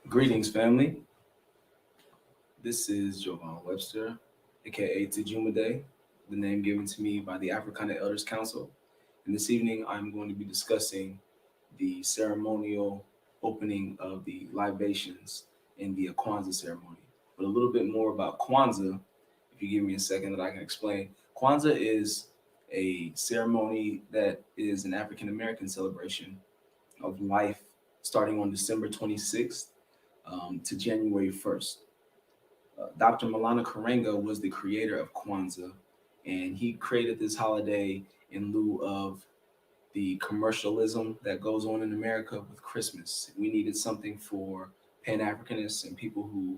Greetings, family. This is Jovan Webster, aka Tejumade, the name given to me by the Africana Elders Council. And this evening, I'm going to be discussing the ceremonial opening of the libations in the Kwanzaa ceremony. But a little bit more about Kwanzaa, if you give me a second that I can explain. Kwanzaa is a ceremony that is an African American celebration of life starting on December 26th to January 1st. Dr. Malana Karenga was the creator of Kwanzaa, and he created this holiday in lieu of the commercialism that goes on in America with Christmas. We needed something for Pan-Africanists and people who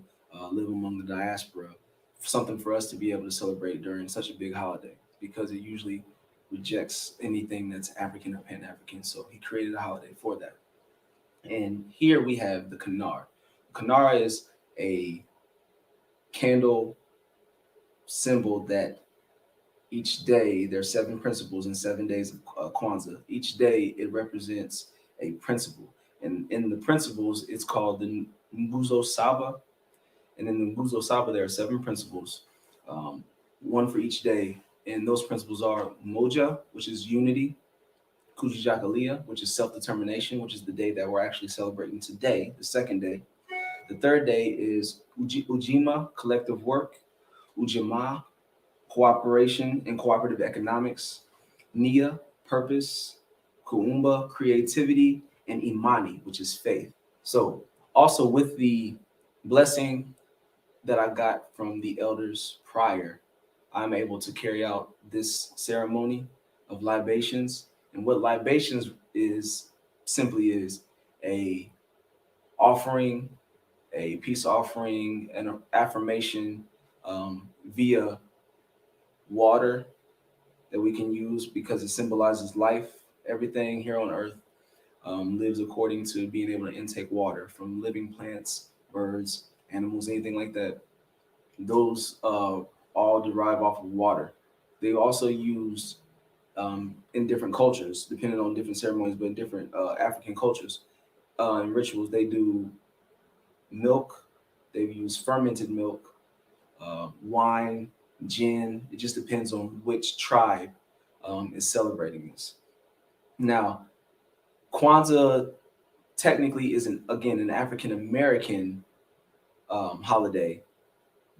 live among the diaspora, something for us to be able to celebrate during such a big holiday, because it usually rejects anything that's African or Pan-African. So he created a holiday for that. And here we have the Kanar. Kanar is a candle symbol that each day, there are 7 principles in 7 days of Kwanzaa. Each day it represents a principle. And in the principles, it's called the Nguzo Saba. And in the Nguzo Saba, there are 7 principles, one for each day. And those principles are Moja, which is unity; Kujichagulia, which is self-determination, which is the day that we're actually celebrating today, the second day. The third day is Ujima, collective work; Ujima, cooperation and cooperative economics; Nia, purpose; Kuumba, creativity; and Imani, which is faith. So also with the blessing that I got from the elders prior, I'm able to carry out this ceremony of libations. And what libations is simply is a offering, a peace offering, an affirmation via water that we can use because it symbolizes life. Everything here on earth lives according to being able to intake water from living plants, birds, animals, anything like that. Those all derive off of water. They also use in different cultures, depending on different ceremonies, but in different African cultures and rituals, they do milk. They use fermented milk, wine, gin. It just depends on which tribe is celebrating this. Now, Kwanzaa technically is an African American holiday,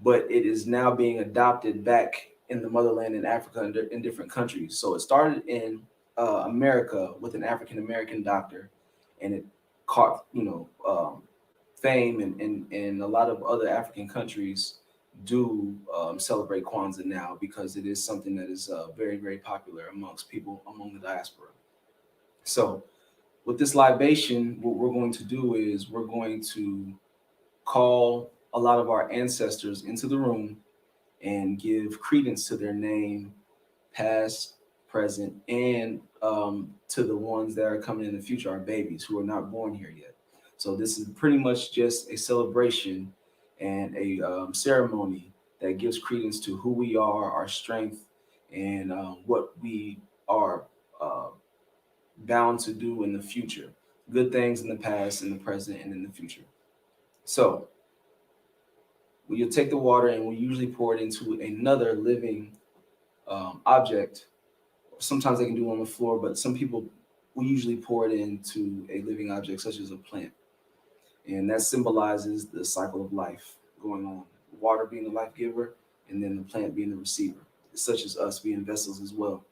but it is now being adopted back in the motherland in Africa in different countries. So it started in America with an African American doctor, and it caught fame, and a lot of other African countries do celebrate Kwanzaa now because it is something that is very, very popular amongst people among the diaspora. So with this libation, what we're going to do is we're going to call a lot of our ancestors into the room and give credence to their name, past, present, and to the ones that are coming in the future, our babies who are not born here yet. So this is pretty much just a celebration and a ceremony that gives credence to who we are, our strength, and what we are bound to do in the future. Good things in the past, in the present, and in the future. So you'll take the water, and we usually pour it into another living object. Sometimes they can do it on the floor, but some people, we usually pour it into a living object such as a plant. And that symbolizes the cycle of life going on. Water being the life giver, and then the plant being the receiver, such as us being vessels as well.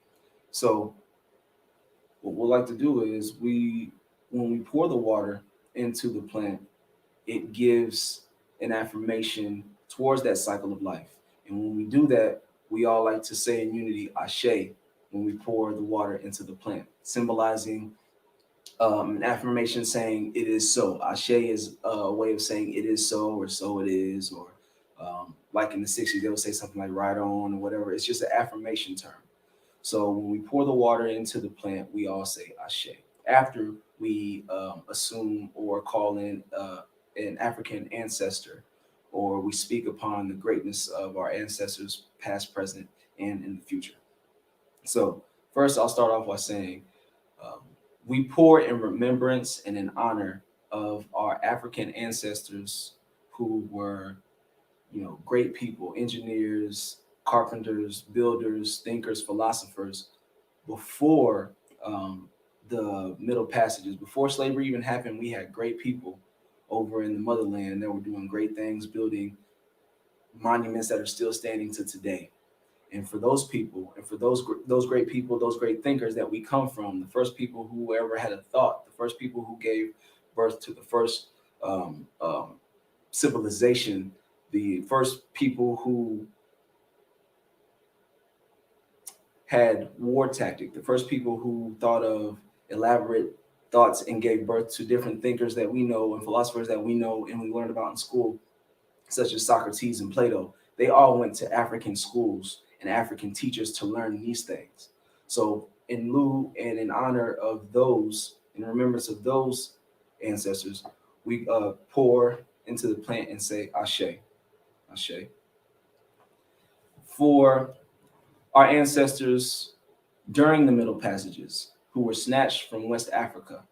So what we'll like to do is when we pour the water into the plant, it gives an affirmation towards that cycle of life. And when we do that, we all like to say in unity, Ashe, when we pour the water into the plant, symbolizing an affirmation saying it is so. Ashe is a way of saying it is so, or so it is, or like in the 60s, they would say something like right on or whatever. It's just an affirmation term. So when we pour the water into the plant, we all say Ashe. After we assume or call in an African ancestor, or we speak upon the greatness of our ancestors, past, present, and in the future. So first, I'll start off by saying um, we pour in remembrance and in honor of our African ancestors who were, great people, engineers, carpenters, builders, thinkers, philosophers before the Middle Passages. Before slavery even happened, we had great people over in the motherland that were doing great things, building monuments that are still standing to today. And for those people, and for those great people, those great thinkers that we come from, the first people who ever had a thought, the first people who gave birth to the first um, um, civilization, the first people who had war tactic, the first people who thought of elaborate thoughts and gave birth to different thinkers that we know and philosophers that we know and we learned about in school, such as Socrates and Plato. They all went to African schools and African teachers to learn these things. So in lieu and in honor of those, in remembrance of those ancestors, we pour into the plant and say Ashe, Ashe. For our ancestors during the Middle Passages who were snatched from West Africa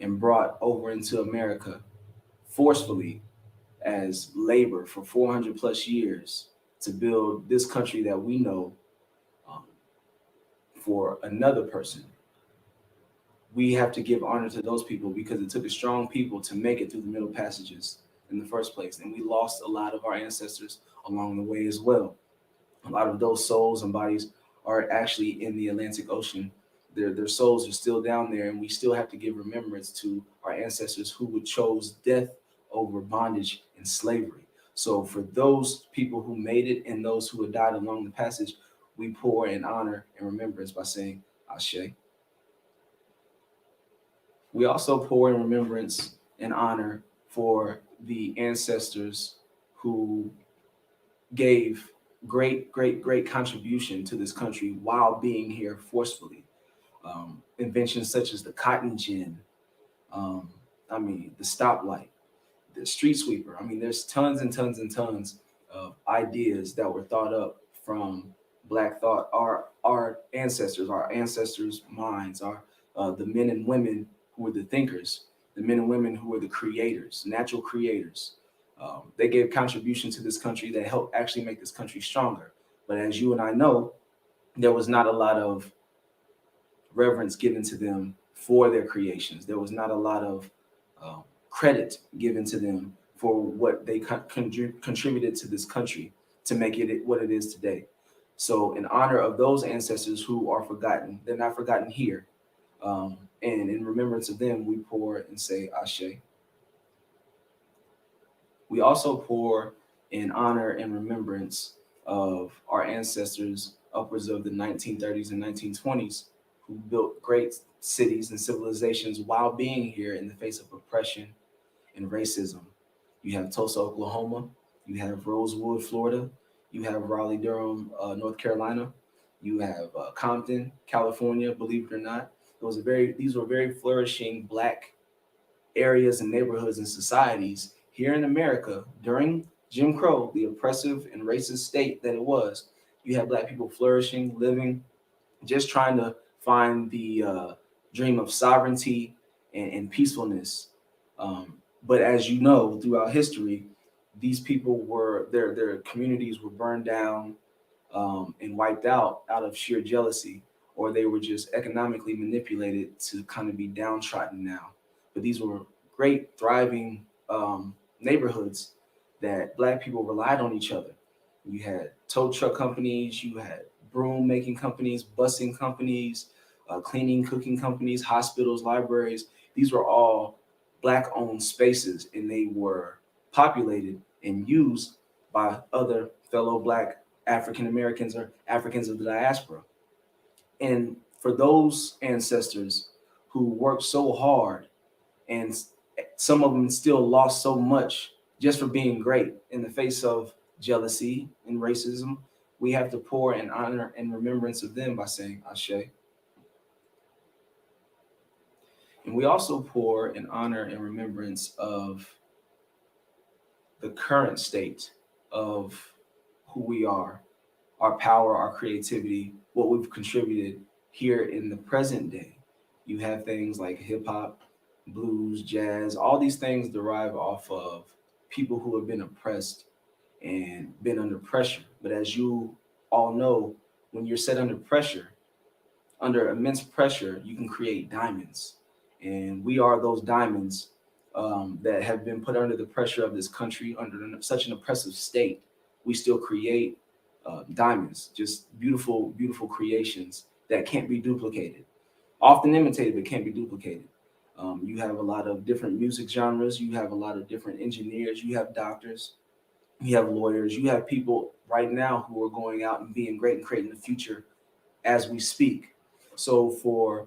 and brought over into America forcefully as labor for 400 plus years to build this country that we know um, for another person. We have to give honor to those people because it took a strong people to make it through the Middle Passages in the first place. And we lost a lot of our ancestors along the way as well. A lot of those souls and bodies are actually in the Atlantic Ocean. Their souls are still down there, and we still have to give remembrance to our ancestors who would chose death over bondage and slavery. So for those people who made it and those who had died along the passage, we pour in honor and remembrance by saying Ashe. We also pour in remembrance and honor for the ancestors who gave great contribution to this country while being here forcefully. Inventions such as the cotton gin, um, the stoplight, the street sweeper. There's tons and tons and tons of ideas that were thought up from Black thought. Our ancestors' minds, are the men and women who were the thinkers, the men and women who were the creators, natural creators. They gave contribution to this country that helped actually make this country stronger. But as you and I know, there was not a lot of reverence given to them for their creations. There was not a lot of credit given to them for what they contributed to this country to make it what it is today. So in honor of those ancestors who are forgotten, they're not forgotten here. And in remembrance of them, we pour and say Ashe. We also pour in honor and remembrance of our ancestors upwards of the 1930s and 1920s who built great cities and civilizations while being here in the face of oppression and racism. You have Tulsa, Oklahoma. You have Rosewood, Florida. You have Raleigh, Durham, North Carolina. You have Compton, California. Believe it or not, these were very flourishing Black areas and neighborhoods and societies here in America during Jim Crow, the oppressive and racist state that it was. You had Black people flourishing, living, just trying to find the dream of sovereignty and peacefulness. But as you know, throughout history, these people were their communities were burned down and wiped out of sheer jealousy, or they were just economically manipulated to kind of be downtrodden now. But these were great, thriving neighborhoods that Black people relied on each other. You had tow truck companies, you had broom making companies, busing companies, cleaning, cooking companies, hospitals, libraries. These were all Black owned spaces, and they were populated and used by other fellow Black African Americans or Africans of the diaspora. And for those ancestors who worked so hard, and some of them still lost so much just for being great in the face of jealousy and racism. We have to pour in honor and remembrance of them by saying Ashe. And we also pour in honor and remembrance of the current state of who we are, our power, our creativity, what we've contributed here in the present day. You have things like hip hop, blues, jazz, all these things derive off of people who have been oppressed and been under pressure. But as you all know, when you're set under pressure, under immense pressure, you can create diamonds. And we are those diamonds that have been put under the pressure of this country, under such an oppressive state. We still create diamonds, just beautiful, beautiful creations that can't be duplicated. Often imitated, but can't be duplicated. You have a lot of different music genres. You have a lot of different engineers. You have doctors. You have lawyers. You have people right now who are going out and being great and creating the future as we speak. So for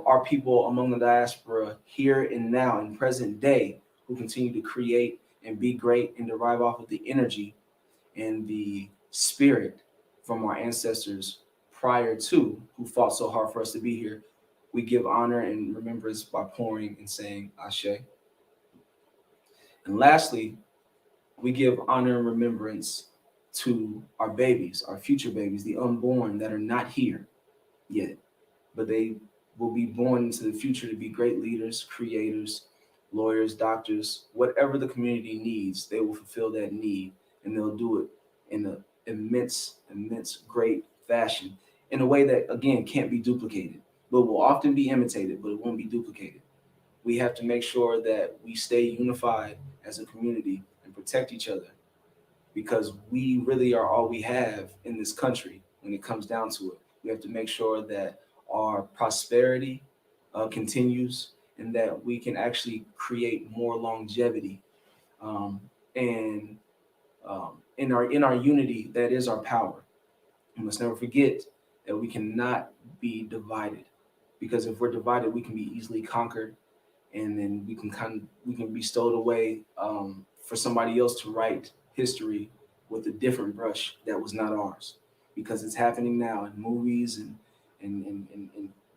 our people among the diaspora here and now in present day who continue to create and be great and derive off of the energy and the spirit from our ancestors prior to, who fought so hard for us to be here, we give honor and remembrance by pouring and saying Ashe. And lastly, we give honor and remembrance to our babies, our future babies, the unborn that are not here yet, but they will be born into the future to be great leaders, creators, lawyers, doctors, whatever the community needs, they will fulfill that need, and they'll do it in an immense, great fashion, in a way that, again, can't be duplicated, but will often be imitated, but it won't be duplicated. We have to make sure that we stay unified as a community and protect each other, because we really are all we have in this country when it comes down to it. We have to make sure that our prosperity continues and that we can actually create more longevity. And in our unity, that is our power. We must never forget that we cannot be divided, because if we're divided, we can be easily conquered, and then we can be stowed away for somebody else to write history with a different brush that was not ours, because it's happening now in movies and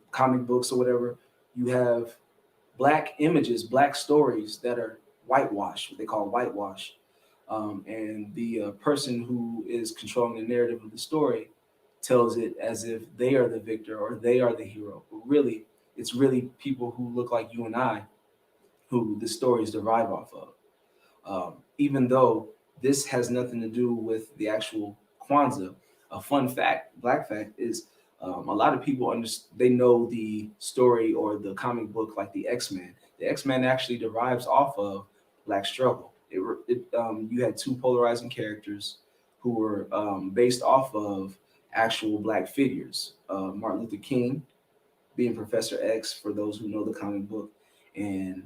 comic books or whatever. You have black images, black stories that are whitewashed, what they call whitewash. And the person who is controlling the narrative of the story tells it as if they are the victor or they are the hero. But really, it's really people who look like you and I who the stories derive off of. Even though this has nothing to do with the actual Kwanzaa, a fun fact, black fact, is a lot of people they know the story or the comic book like the X-Men. The X-Men actually derives off of Black struggle. You had two polarizing characters who were based off of actual Black figures. Martin Luther King being Professor X, for those who know the comic book, and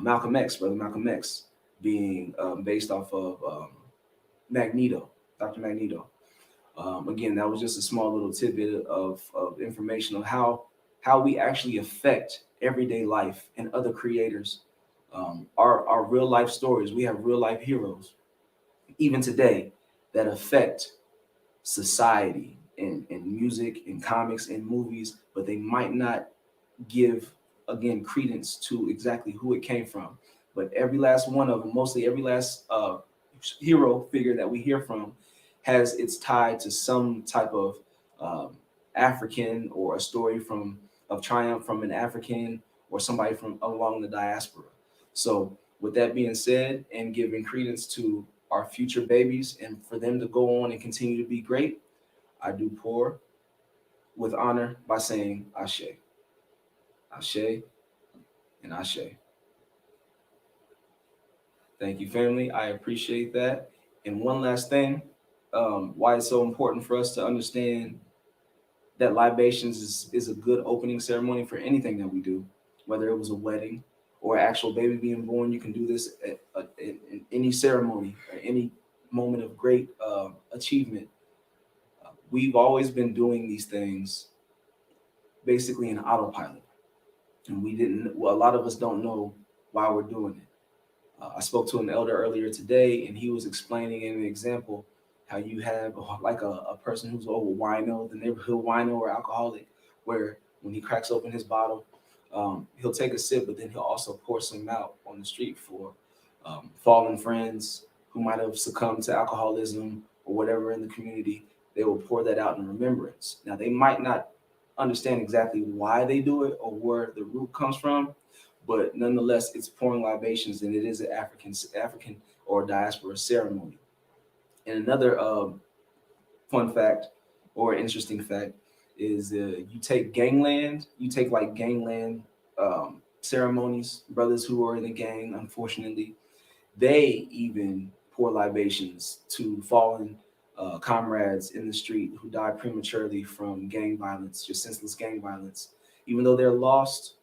Malcolm X, Brother Malcolm X, being based off of Magneto, Dr. Magneto. Again, that was just a small little tidbit of information on how we actually affect everyday life and other creators. Our real life stories, we have real life heroes, even today, that affect society and music and comics and movies, but they might not give, again, credence to exactly who it came from. But every last one of them, mostly every last hero figure that we hear from, has its tie to some type of African, or a story of triumph from an African or somebody from along the diaspora. So with that being said, and giving credence to our future babies and for them to go on and continue to be great, I do pour with honor by saying Ashe. Ashe and Ashe. Thank you, family. I appreciate that. And one last thing, why it's so important for us to understand that libations is a good opening ceremony for anything that we do, whether it was a wedding or actual baby being born. You can do this in any ceremony or any moment of great achievement. We've always been doing these things basically in autopilot. and a lot of us don't know why we're doing it. I spoke to an elder earlier today, and he was explaining in an example how you have like a person who's over wino, the neighborhood wino or alcoholic, where when he cracks open his bottle, he'll take a sip, but then he'll also pour some out on the street for fallen friends who might have succumbed to alcoholism or whatever in the community. They will pour that out in remembrance. Now, they might not understand exactly why they do it or where the root comes from, but nonetheless, it's pouring libations, and it is an African or diaspora ceremony. And another fun fact or interesting fact is you take gangland, you take like gangland ceremonies, brothers who are in a gang, unfortunately, they even pour libations to fallen comrades in the street who died prematurely from gang violence, just senseless gang violence. Even though they're lost,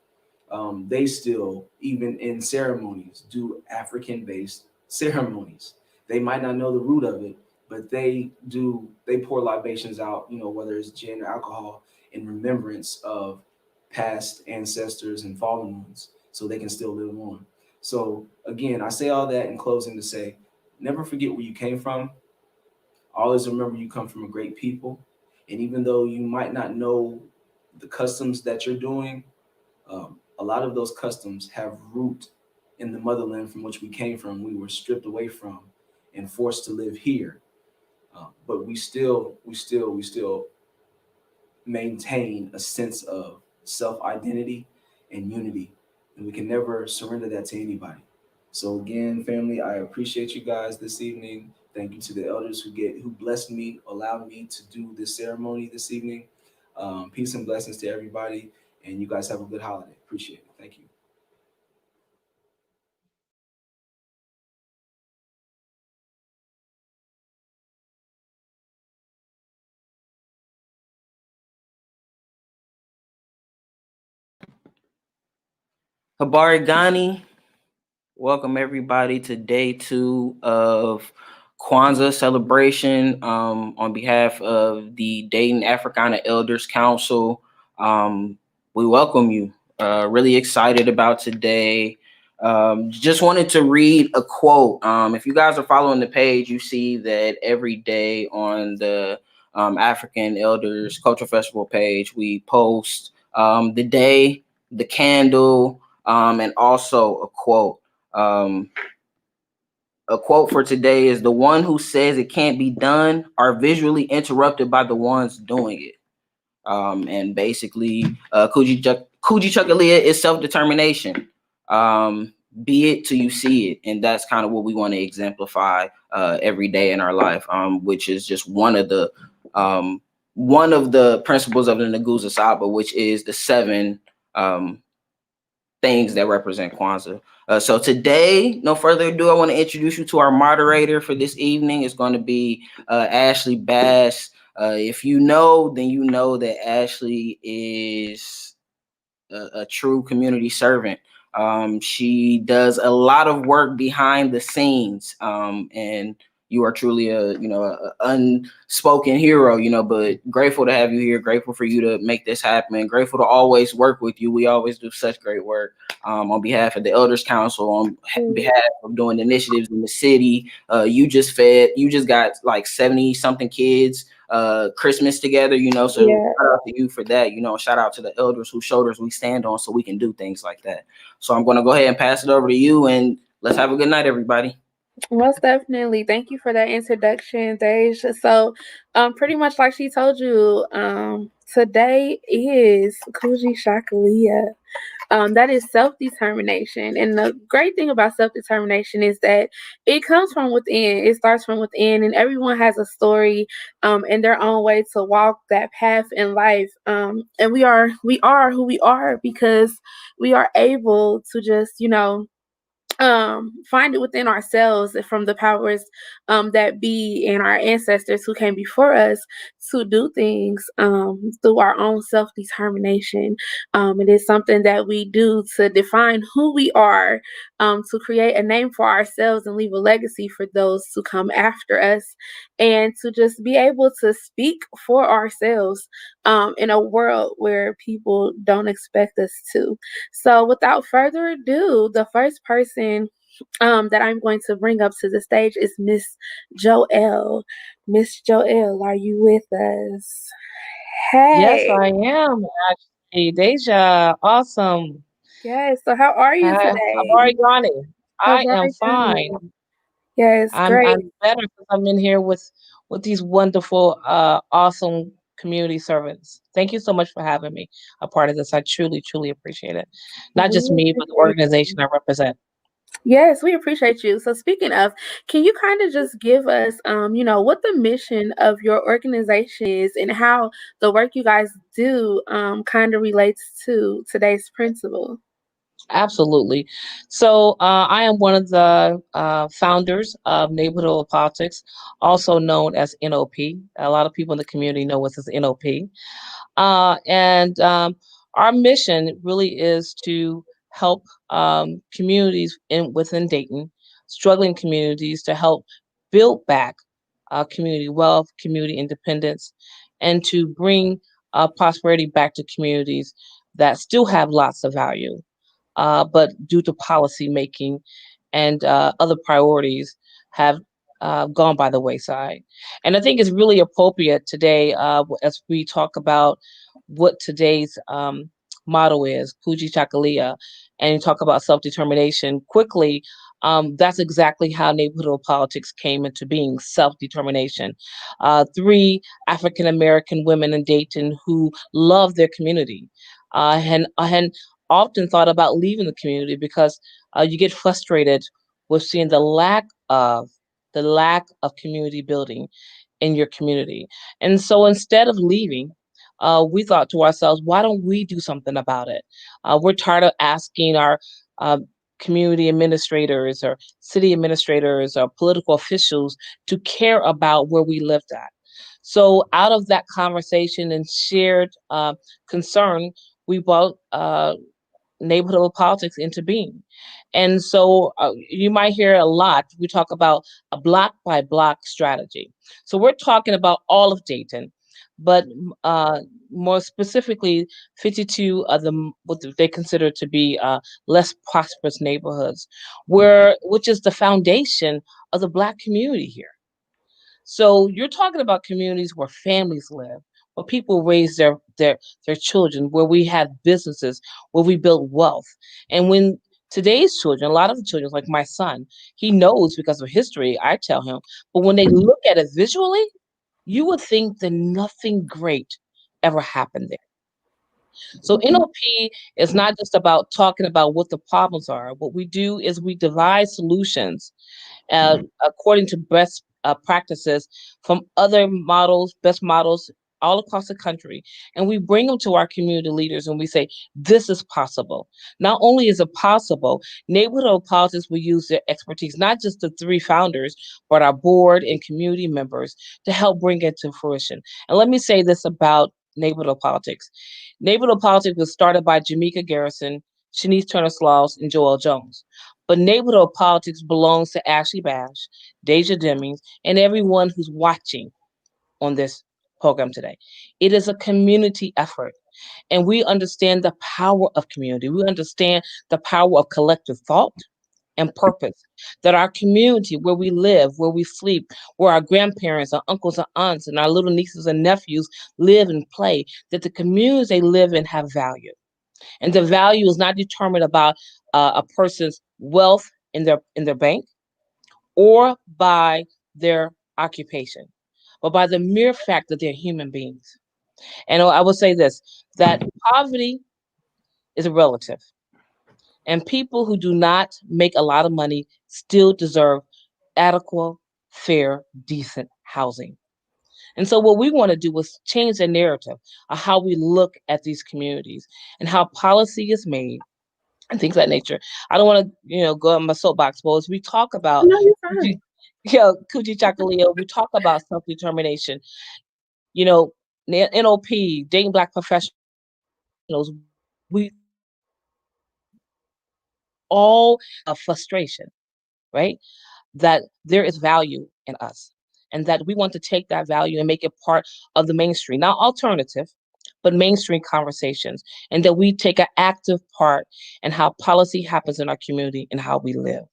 they still, even in ceremonies, do African-based ceremonies. They might not know the root of it, but they pour libations out, whether it's gin or alcohol, in remembrance of past ancestors and fallen ones, so they can still live on. So again, I say all that in closing to say, never forget where you came from. Always remember you come from a great people. And even though you might not know the customs that you're doing, a lot of those customs have root in the motherland from which we came from. We were stripped away from and forced to live here. But we still maintain a sense of self-identity and unity. And we can never surrender that to anybody. So again, family, I appreciate you guys this evening. Thank you to the elders who blessed me, allowed me to do this ceremony this evening. Peace and blessings to everybody. And you guys have a good holiday. Appreciate it. Thank you. Habari Ghani, welcome everybody to day 2 of Kwanzaa celebration on behalf of the Dayton Africana Elders Council. We welcome you. Really excited about today. Just wanted to read a quote. If you guys are following the page, you see that every day on the African Elders Culture Festival page, we post the day, the candle, and also a quote. A quote for today is, "The one who says it can't be done are visually interrupted by the ones doing it." And basically, Kujichagulia is self-determination. Be it till you see it. And that's kind of what we want to exemplify every day in our life, which is just one of the principles of the Nguzo Saba, which is the 7 things that represent Kwanzaa. So today, no further ado, I want to introduce you to our moderator for this evening. It's going to be Ashley Bass. If you know, then you know that Ashley is a true community servant. She does a lot of work behind the scenes, and you are truly a unspoken hero, but grateful to have you here, grateful for you to make this happen, grateful to always work with you. We always do such great work on behalf of the Elders Council, on behalf of doing initiatives in the city. You just got like 70 something kids Christmas together, so shout out to you for that, shout out to the elders whose shoulders we stand on so we can do things like that. So I'm going to go ahead and pass it over to you, and let's have a good night, everybody. Most definitely. Thank you for that introduction, Daj'za. So, pretty much like she told you, today is Kujichagulia. That is self-determination. And the great thing about self-determination is that it comes from within. It starts from within, and everyone has a story in their own way to walk that path in life. And we are who we are because we are able to just, find it within ourselves from the powers that be and our ancestors who came before us to do things through our own self-determination. It is something that we do to define who we are, to create a name for ourselves and leave a legacy for those to come after us. and to just be able to speak for ourselves in a world where people don't expect us to. So, without further ado, the first person that I'm going to bring up to the stage is Miss Joelle. Miss Joelle, are you with us? Yes, Hey. I am actually. Day'za, awesome. Yes. So, how are you How today? are you, Ronnie? How I am are fine. you? Yes, great. I'm better because I'm in here with these wonderful, awesome community servants. Thank you so much for having me a part of this. I truly, truly appreciate it. Not just We me, but the appreciate organization you. I represent. Yes, we appreciate you. So speaking of, can you kind of just give us, what the mission of your organization is and how the work you guys do kind of relates to today's principle? Absolutely. So I am one of the founders of Neighborhood Politics, also known as NOP. A lot of people in the community know us as NOP. And Our mission really is to help communities within Dayton, struggling communities, to help build back community wealth, community independence, and to bring prosperity back to communities that still have lots of value, but due to policy making and other priorities have gone by the wayside. And I think it's really appropriate today as we talk about what today's motto is, Kujichagulia, and you talk about self-determination quickly. That's exactly how neighborhood politics came into being, self-determination. Three African American women in Dayton who love their community and often thought about leaving the community because you get frustrated with seeing the lack of community building in your community. And so instead of leaving, we thought to ourselves, why don't we do something about it? We're tired of asking our uh, community administrators or city administrators or political officials to care about where we lived at. So out of that conversation and shared concern, we brought neighborhood politics into being. And so you might hear a lot, we talk about a block by block strategy. So we're talking about all of Dayton, but more specifically, 52 of the what they consider to be less prosperous neighborhoods, which is the foundation of the Black community here. So you're talking about communities where families live, where people raise their children, where we have businesses, where we build wealth. And when today's children, a lot of the children, like my son, he knows because of history, I tell him, but when they look at it visually, you would think that nothing great ever happened there. So NLP is not just about talking about what the problems are. What we do is we devise solutions according to best practices from other models, best models all across the country. And we bring them to our community leaders and we say, this is possible. Not only is it possible, neighborhood politics will use their expertise, not just the three founders, but our board and community members to help bring it to fruition. And let me say this about neighborhood politics. Neighborhood politics was started by Jamaica Garrison, Shanice Turner Sloss, and Joel Jones. But neighborhood politics belongs to Ashley Bash, Deja Demings, and everyone who's watching on this program today. It is a community effort, and we understand the power of community. We understand the power of collective thought and purpose. That our community, where we live, where we sleep, where our grandparents, our uncles and aunts, and our little nieces and nephews live and play, that the communities they live in have value. And the value is not determined about a person's wealth in their bank or by their occupation, but by the mere fact that they're human beings. And I will say this, that poverty is relative, and people who do not make a lot of money still deserve adequate, fair, decent housing. And so what we want to do is change the narrative of how we look at these communities and how policy is made and things of that nature. I don't want to, go on my soapbox, but as we talk about No, you're Kuji, fine. Kujichagulia, we talk about self-determination, you know, NOP, Dating Black Professionals, we all of frustration, right? That there is value in us. and that we want to take that value and make it part of the mainstream, not alternative, but mainstream conversations, and that we take an active part in how policy happens in our community and how we live.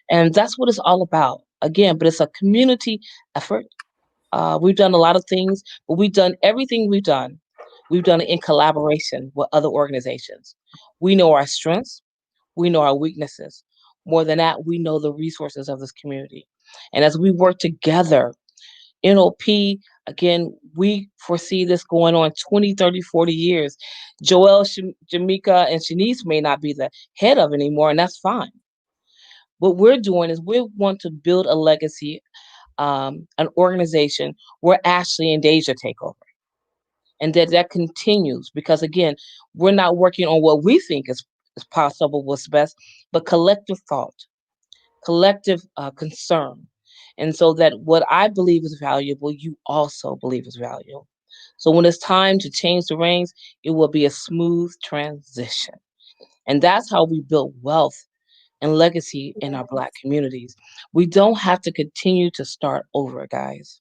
And that's what it's all about. Again, but it's a community effort. We've done a lot of things, but we've done everything we've done it in collaboration with other organizations. We know our strengths, we know our weaknesses. More than that, we know the resources of this community. And as we work together, NOP, again, we foresee this going on 20, 30, 40 years. Joelle, Jamaica, and Shanice may not be the head of it anymore, and that's fine. What we're doing is we want to build a legacy, an organization where Ashley and Daj'za take over. And that continues because, again, we're not working on what we think is possible, what's best, but collective thought, collective concern. And so that what I believe is valuable, you also believe is valuable. So when it's time to change the reins, it will be a smooth transition. And that's how we build wealth and legacy in our Black communities. We don't have to continue to start over, guys.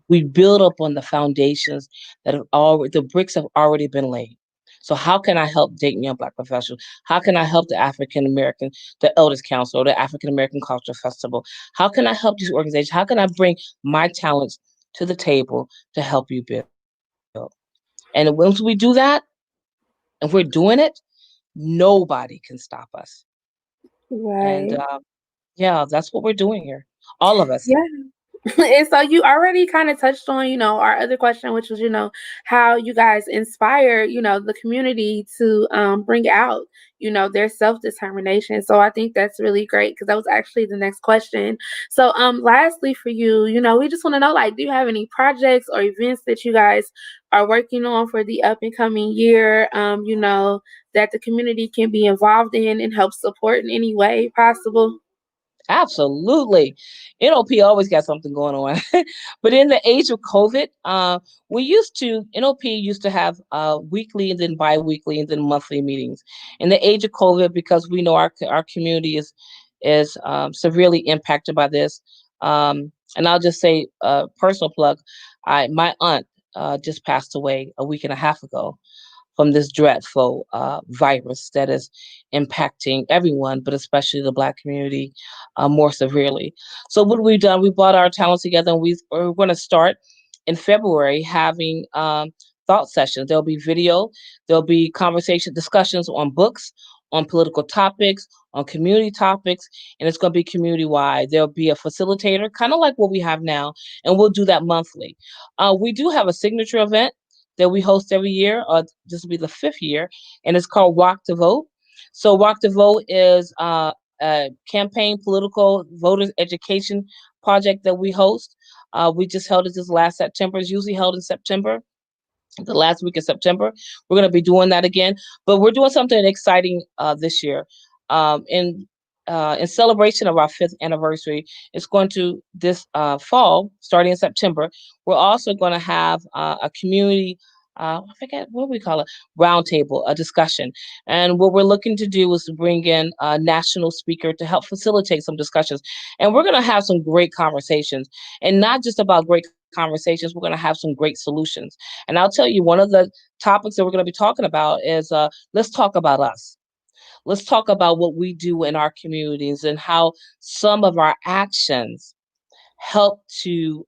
We build up on the foundations that have already, the bricks have already been laid. So how can I help Dayton Young Black Professionals? How can I help the African American, the Elders Council, or the African American Cultural Festival? How can I help these organizations? How can I bring my talents to the table to help you build? And once we do that, and we're doing it, nobody can stop us. And Right. yeah, that's what we're doing here. All of us. Yeah. And so you already kind of touched on, our other question, which was, how you guys inspire, the community to bring out, their self-determination. So I think that's really great because that was actually the next question. So lastly for you, we just want to know, like, do you have any projects or events that you guys are working on for the up and coming year, that the community can be involved in and help support in any way possible? Absolutely. NOP always got something going on. But in the age of COVID, NOP used to have weekly and then bi-weekly and then monthly meetings. In the age of COVID, because we know our community is severely impacted by this. And I'll just say personal plug, my aunt just passed away a week and a half ago from this dreadful virus that is impacting everyone, but especially the Black community more severely. So what we've done, we brought our talents together, and we're going to start in February having thought sessions. There'll be video, there'll be conversation discussions on books, on political topics, on community topics, and it's going to be community wide. There'll be a facilitator, kind of like what we have now, and we'll do that monthly. We do have a signature event that we host every year. This will be the 5th year, and it's called Walk to Vote. So Walk to Vote is a campaign, political voters education project that we host. We just held it this last September. It's usually held in September, the last week of September. We're going to be doing that again, but we're doing something exciting this year. In celebration of our 5th anniversary, it's going to this fall, starting in September. We're also going to have a community, I forget what we call it, roundtable, a discussion. And what we're looking to do is to bring in a national speaker to help facilitate some discussions. And we're going to have some great conversations, and not just about great conversations, we're going to have some great solutions. And I'll tell you, one of the topics that we're going to be talking about is let's talk about us. Let's talk about what we do in our communities and how some of our actions help to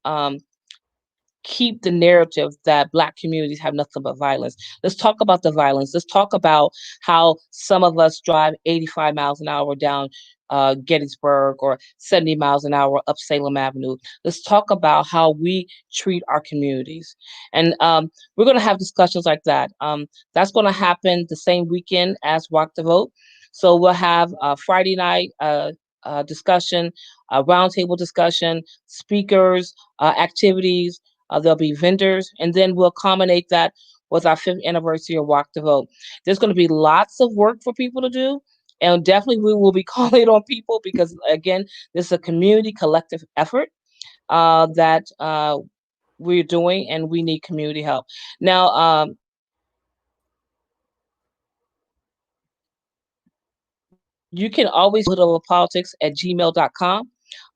keep the narrative that Black communities have nothing but violence. Let's talk about the violence. Let's talk about how some of us drive 85 miles an hour down Gettysburg, or 70 miles an hour up Salem Avenue. Let's talk about how we treat our communities. And we're going to have discussions like that. That's going to happen the same weekend as Walk the Vote. So we'll have a Friday night discussion, a roundtable discussion, speakers, activities. There'll be vendors, and then we'll culminate that with our 5th anniversary of Walk the Vote. There's going to be lots of work for people to do, and definitely we will be calling on people because, again, this is a community collective effort that we're doing, and we need community help. Now, you can always politics@gmail.com.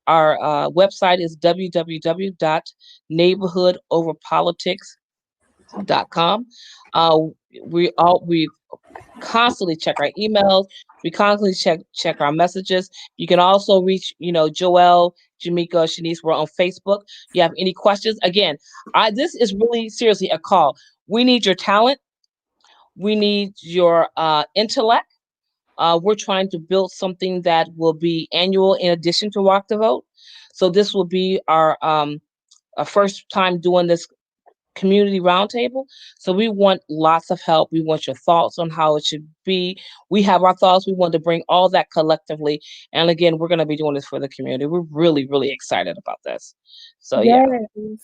Our website is www.neighborhoodoverpolitics.com. We constantly check our emails. We constantly check our messages. You can also reach, Joelle, Jamaica, Shanice. We're on Facebook. You have any questions? Again, this is really seriously a call. We need your talent. We need your intellect. We're trying to build something that will be annual in addition to Walk the Vote. So this will be our first time doing this community roundtable. So we want lots of help. We want your thoughts on how it should be. We have our thoughts. We want to bring all that collectively. And again, we're going to be doing this for the community. We're really, really excited about this. So yeah.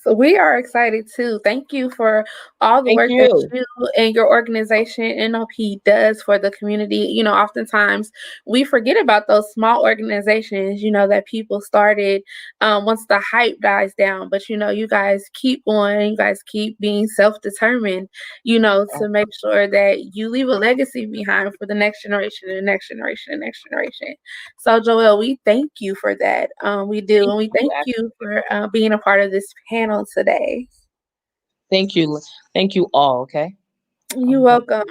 So we are excited too. Thank you for all the work that you and your organization NOP does for the community. Oftentimes we forget about those small organizations, that people started once the hype dies down. But you guys keep going. You guys keep being self-determined, to make sure that you leave a legacy behind for the next generation and the next generation and next generation. So Joelle, we thank you for that. We do, and we thank you for being a part of this panel today. Thank you. Thank you all. Okay. You're welcome.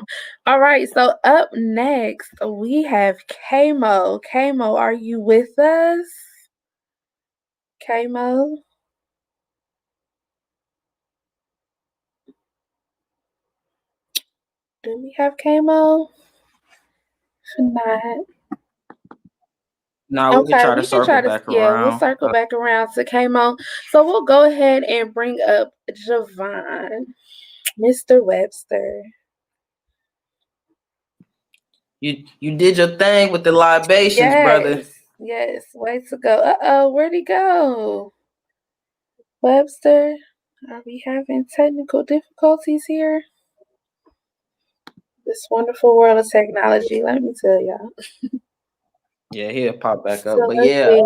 All right. So up next, we have Kamo. Kamo, are you with us? Kamo? Do we have Kamo? Not. No, we can try to circle back around. Yeah, we'll circle back around to Kamo. So we'll go ahead and bring up Javon, Mr. Webster. You did your thing with the libations, brother. Yes, way to go. Where'd he go? Webster, are we having technical difficulties here? This wonderful world of technology, let me tell y'all. Yeah, he'll pop back up. So But yeah,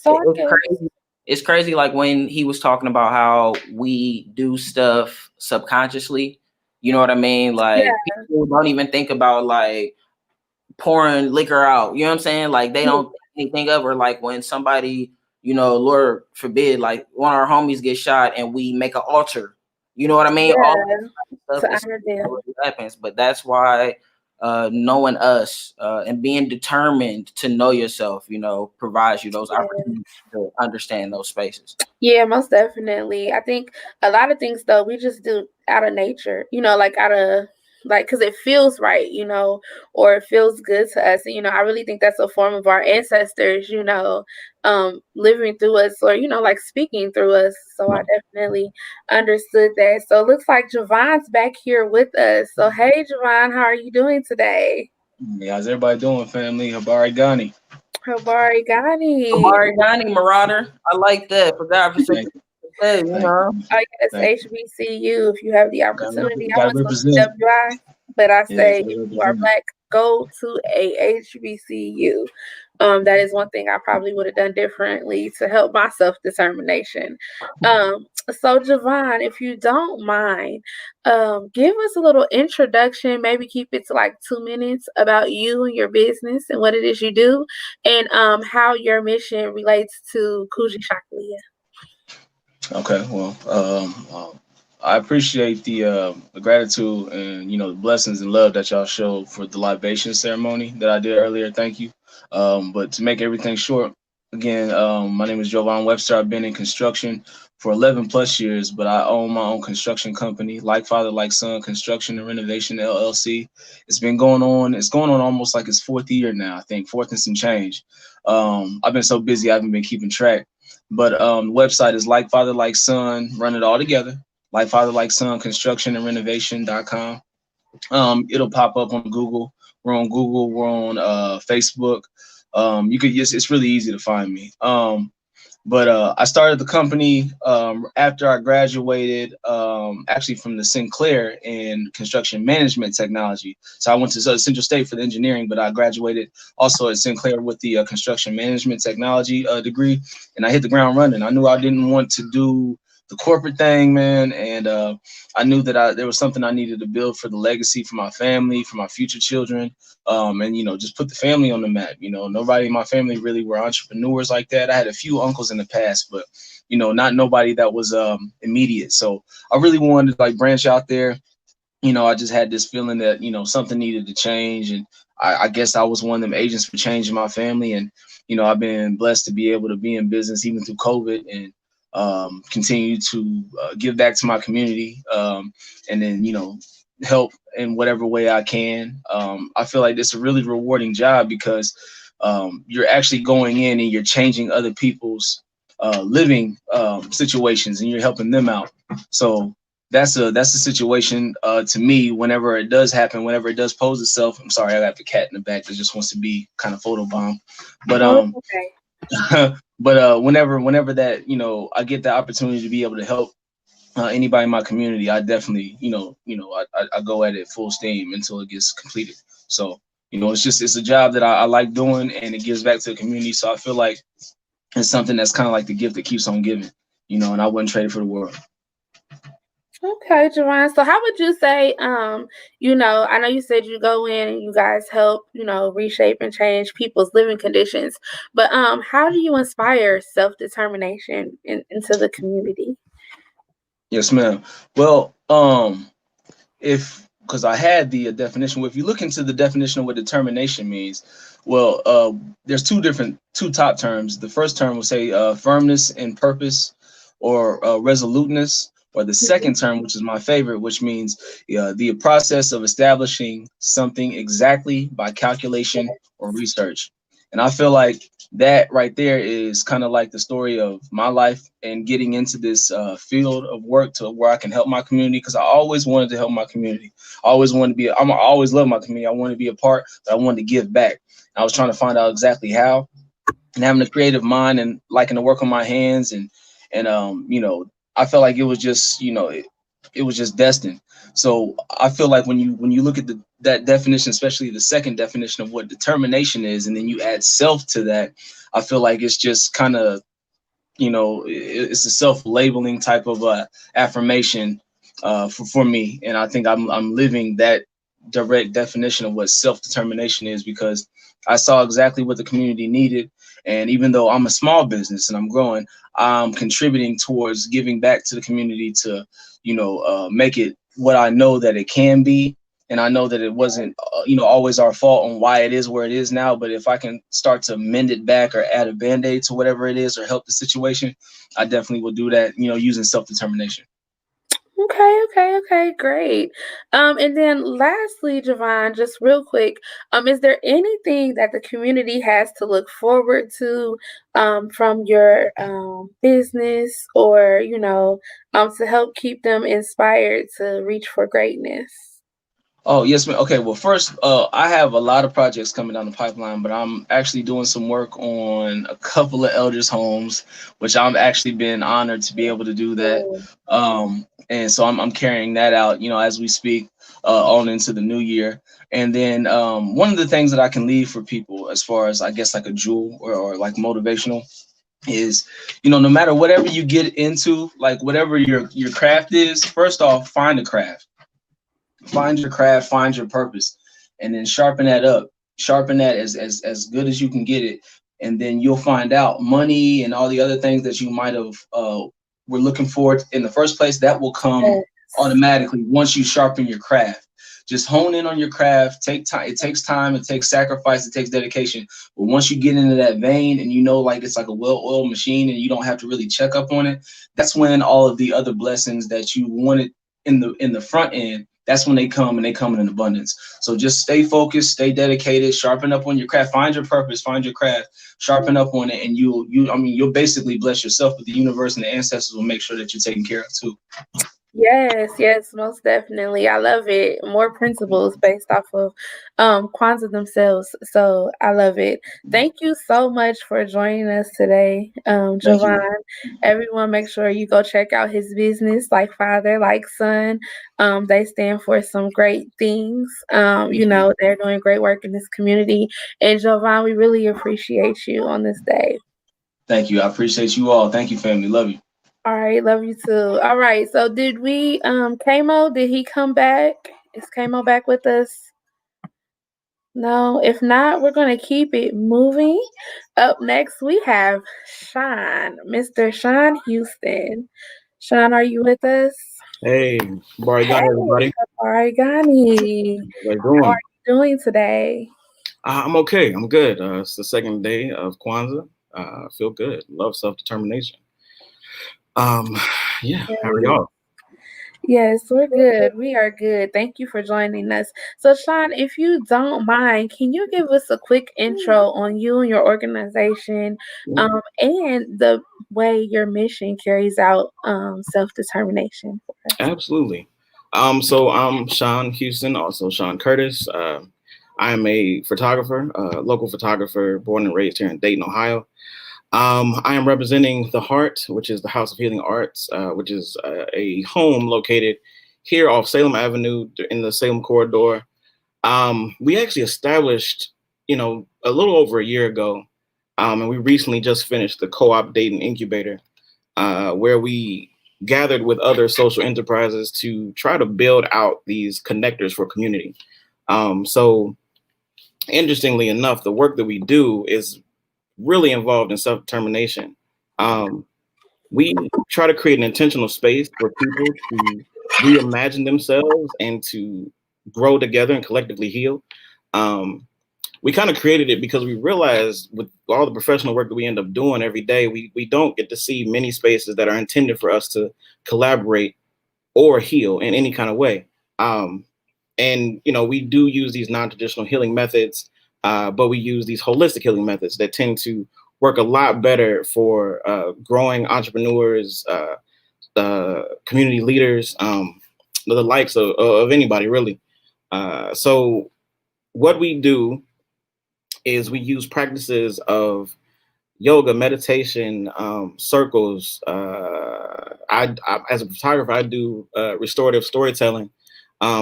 crazy. It's crazy, like when he was talking about how we do stuff subconsciously. You know what I mean? Like people don't even think about like pouring liquor out. You know what I'm saying? Like they don't think anything of, or like when somebody, Lord forbid, like one of our homies gets shot and we make an altar. You know what I mean? Yeah, all that stuff happens, but that's why knowing us and being determined to know yourself, provides you those opportunities to understand those spaces. Yeah, most definitely. I think a lot of things though we just do out of nature, because it feels right, or it feels good to us. And, I really think that's a form of our ancestors, living through us, or, speaking through us. So I definitely understood that. So it looks like Javon's back here with us. So, hey, Javon, how are you doing today? How's everybody doing, family? Habari Ghani. Habari Ghani. Habari Ghani, Marauder. I like that. For God, for sake. Hey, Oh, yes, HBCU. If you have the opportunity, I went to WI, but I say if you are Black, go to a HBCU. That is one thing I probably would have done differently to help my self-determination. So Javon, if you don't mind, give us a little introduction, maybe keep it to like 2 minutes about you and your business and what it is you do, and how your mission relates to Kujichagulia. Okay, well, I appreciate the gratitude and the blessings and love that y'all showed for the libation ceremony that I did earlier. Thank you. But to make everything short, again, my name is Jovan Webster. I've been in construction for 11 plus years, but I own my own construction company, Like Father, Like Son Construction and Renovation LLC. It's going on almost like its 4th year now, I think, 4th and some change. I've been so busy, I haven't been keeping track. But the website is Like Father, Like Son, run it all together. Like Father, Like Son Construction and Renovation.com. It'll pop up on Google. We're on Google. We're on Facebook. It's really easy to find me. But I started the company after I graduated, actually from the Sinclair in construction management technology. So I went to Central State for the engineering, but I graduated also at Sinclair with the construction management technology degree, and I hit the ground running. I knew I didn't want to do the corporate thing, man. And I knew that there was something I needed to build for the legacy, for my family, for my future children, and just put the family on the map. Nobody in my family really were entrepreneurs like that. I had a few uncles in the past, but not nobody that was immediate. So I really wanted to like branch out there. I just had this feeling that, something needed to change. And I guess I was one of them agents for change in my family. And, I've been blessed to be able to be in business even through COVID and continue to give back to my community and then, help in whatever way I can. I feel like it's a really rewarding job because you're actually going in and you're changing other people's living situations and you're helping them out. So that's a situation to me whenever it does happen, whenever it does pose itself. I'm sorry, I got the cat in the back that just wants to be kind of photobomb. But Okay. but whenever that, I get the opportunity to be able to help anybody in my community, I definitely, I go at it full steam until it gets completed. So, it's a job that I like doing and it gives back to the community. So I feel like it's something that's kind of like the gift that keeps on giving, and I wouldn't trade it for the world. Okay, Javon. So how would you say, I know you said you go in and you guys help, reshape and change people's living conditions, but how do you inspire self-determination into the community? Yes, ma'am. Well, because I had the definition. Well, if you look into the definition of what determination means, well, there's two top terms. The first term will say firmness and purpose, or resoluteness, or the second term, which is my favorite, which means the process of establishing something exactly by calculation or research. And I feel like that right there is kind of like the story of my life and getting into this field of work to where I can help my community, because I always wanted to help my community. I always wanted to I always love my community. I wanted to be a part, but I wanted to give back. I was trying to find out exactly how, and having a creative mind and liking to work on my hands and I felt like it was just, it was just destined. So I feel like when you look at that definition, especially the second definition of what determination is, and then you add self to that, I feel like it's just kind of, it's a self-labeling type of affirmation for me. And I think I'm living that direct definition of what self-determination is, because I saw exactly what the community needed. And even though I'm a small business and I'm growing, I'm contributing towards giving back to the community to, make it what I know that it can be. And I know that it wasn't, always our fault on why it is where it is now. But if I can start to mend it back or add a Band-Aid to whatever it is or help the situation, I definitely will do that, using self-determination. Okay, great. And then lastly, Javon, just real quick, is there anything that the community has to look forward to from your business, or to help keep them inspired to reach for greatness? Oh, yes, ma'am. Okay, well, first, I have a lot of projects coming down the pipeline, but I'm actually doing some work on a couple of elders' homes, which I'm actually been honored to be able to do that. And so I'm carrying that out, as we speak, on into the new year. And then one of the things that I can leave for people, as far as I guess like a jewel or like motivational, is, no matter whatever you get into, like whatever your craft is, first off, find a craft. Find your craft, find your purpose, and then sharpen that up. Sharpen that as good as you can get it. And then you'll find out money and all the other things that you might have were looking for in the first place, that will come automatically once you sharpen your craft. Just hone in on your craft. Take time. It takes time. It takes sacrifice. It takes dedication. But once you get into that vein and like it's like a well-oiled machine and you don't have to really check up on it, that's when all of the other blessings that you wanted in the front end, that's when they come, and they come in abundance. So just stay focused, stay dedicated, sharpen up on your craft, find your purpose, find your craft, sharpen up on it, and you'll basically bless yourself, but the universe and the ancestors will make sure that you're taken care of too. Yes, most definitely. I love it. More principles based off of Kwanzaa themselves. So I love it. Thank you so much for joining us today, Javon. Everyone, make sure you go check out his business, Like Father, Like Son. They stand for some great things. They're doing great work in this community. And Javon, we really appreciate you on this day. Thank you. I appreciate you all. Thank you, family. Love you. All right, love you too. All right, so did we Kamo, did he come back? Is Kamo back with us? No, if not, we're gonna keep it moving. Up next we have Sean, Mr. Sean Houston. Sean, are you with us? Hey, Barigani, everybody. Arigani. How you How are doing? you doing today? I'm okay. I'm good. It's the second day of Kwanzaa. I feel good. Love self-determination. Yeah. How are y'all? Yes, we're good. We are good. Thank you for joining us. So, Sean, if you don't mind, can you give us a quick intro on you and your organization, and the way your mission carries out self-determination for us? Absolutely. So I'm Sean Houston, also Sean Curtis. I'm a photographer, local photographer, born and raised here in Dayton, Ohio. I am representing the Heart, which is the House of Healing Arts, which is a home located here off Salem Avenue in the Salem corridor. We actually established, a little over a year ago, and we recently just finished the Co-op Dayton Incubator, where we gathered with other social enterprises to try to build out these connectors for community. So interestingly enough, the work that we do is really involved in self-determination. We try to create an intentional space for people to reimagine themselves and to grow together and collectively heal. We kind of created it because we realized with all the professional work that we end up doing every day, we don't get to see many spaces that are intended for us to collaborate or heal in any kind of way. And, we do use these non-traditional healing methods, but we use these holistic healing methods that tend to work a lot better for growing entrepreneurs, community leaders, the likes of anybody, really. So what we do is we use practices of yoga, meditation, circles. I, as a photographer, I do restorative storytelling,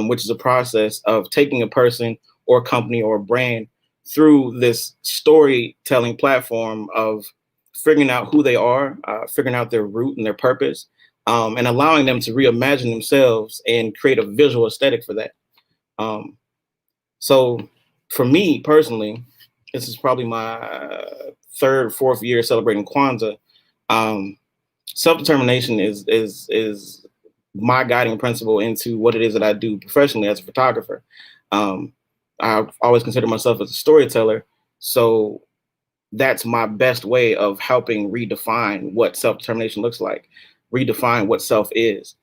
which is a process of taking a person or company or brand through this storytelling platform of figuring out who they are, figuring out their root and their purpose, and allowing them to reimagine themselves and create a visual aesthetic for that. So for me personally, this is probably my third, fourth year celebrating Kwanzaa. Self-determination is my guiding principle into what it is that I do professionally as a photographer. I've always considered myself as a storyteller, so that's my best way of helping redefine what self-determination looks like, redefine what self is.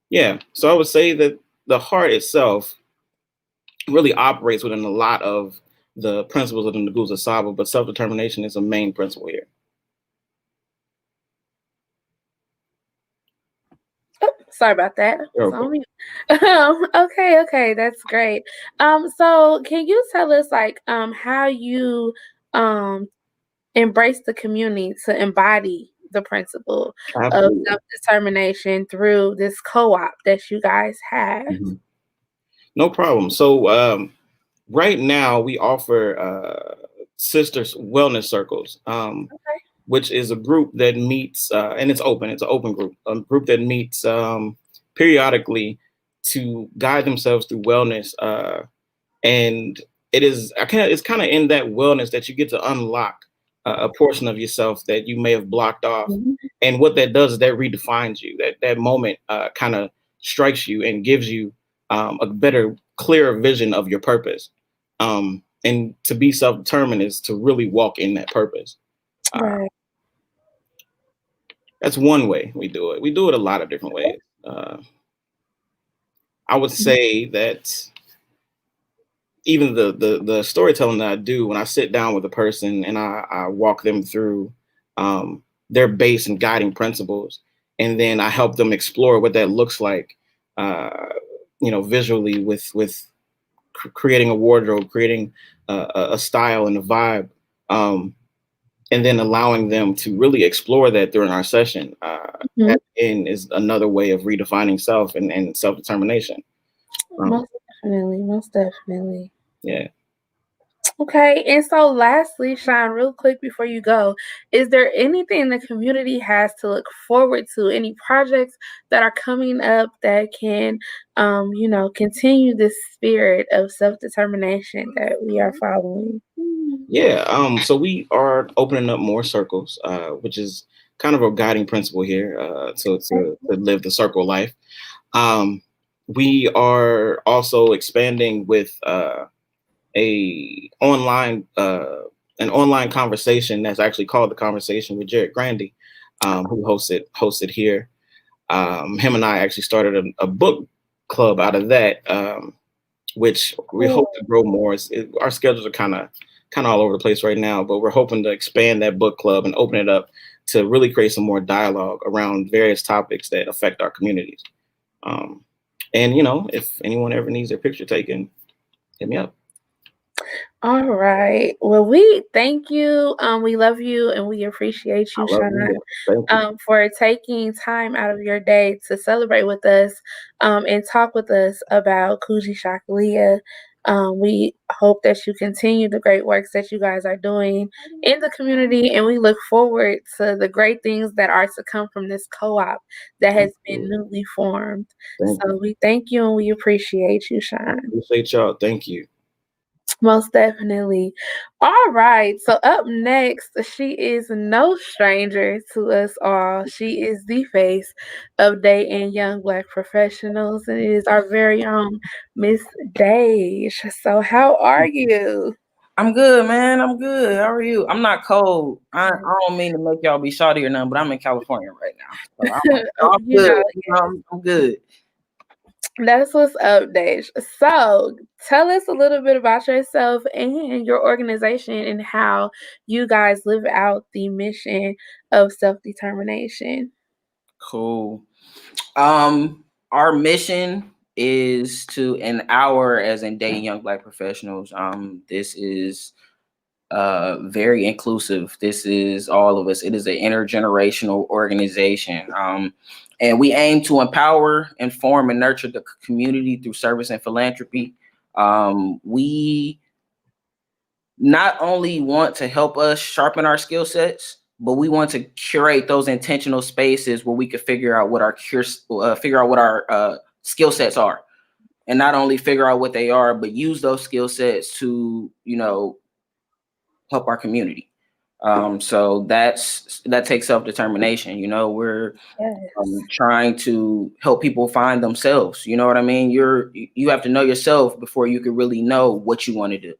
Yeah, so I would say that the Heart itself really operates within a lot of the principles of the Daj'za Saba, but self-determination is a main principle here. Oh, sorry about that. Okay, that's great. So can you tell us how you embrace the community to embody the principle Absolutely. of self-determination through this co-op that you guys have? Mm-hmm. No problem. So right now we offer Sisters Wellness Circles, which is a group that meets, and it's open. It's an open group, a group that meets periodically to guide themselves through wellness. And it's kind of in that wellness that you get to unlock a portion of yourself that you may have blocked off. Mm-hmm. And what that does is that redefines you. That moment kind of strikes you and gives you a better, clearer vision of your purpose. And to be self-determined is to really walk in that purpose. Right. That's one way we do it. We do it a lot of different ways. I would say that even the storytelling that I do when I sit down with a person and I walk them through their base and guiding principles, and then I help them explore what that looks like, visually with creating a wardrobe, creating a style and a vibe, and then allowing them to really explore that during our session. That is another way of redefining self and self-determination. Most definitely. Yeah. Okay, and so lastly, Sean, real quick before you go, is there anything the community has to look forward to? Any projects that are coming up that can, continue this spirit of self-determination that we are following? Yeah, so we are opening up more circles, which is kind of a guiding principle here, to live the circle life. We are also expanding with a online an online conversation that's actually called The Conversation with Jared Grandy, who hosted here. Him and I actually started a book club out of that, which we hope to grow more. Our schedules are kind of all over the place right now, but we're hoping to expand that book club and open it up to really create some more dialogue around various topics that affect our communities. And if anyone ever needs their picture taken, hit me up. All right. Well, we thank you. We love you and we appreciate you, I love Sean, you. Thank you. for taking time out of your day to celebrate with us and talk with us about Kujichagulia. We hope that you continue the great works that you guys are doing in the community, and we look forward to the great things that are to come from this co-op that has been newly formed. So we thank you and we appreciate you, Sean. Appreciate y'all. Thank you. Most definitely. All right. So up next, she is no stranger to us all. She is the face of Dayton Young Black Professionals, and it is our very own Miss Daj. So how are you? I'm good, man. I'm good. How are you? I'm not cold. I don't mean to make y'all be shawty or nothing, but I'm in California right now. So I'm good. I'm good. That's what's up, Daj. So tell us a little bit about yourself and your organization and how you guys live out the mission of self-determination. Cool. Our mission is to empower, as in Dayton Young Black Professionals. This is very inclusive. This is all of us. It is an intergenerational organization. And we aim to empower, inform, and nurture the community through service and philanthropy. We not only want to help us sharpen our skill sets, but we want to curate those intentional spaces where we can figure out what our skill sets are, and not only figure out what they are, but use those skill sets to help our community. So that takes self-determination. We're trying to help people find themselves. You know what I mean? You have to know yourself before you can really know what you want to do.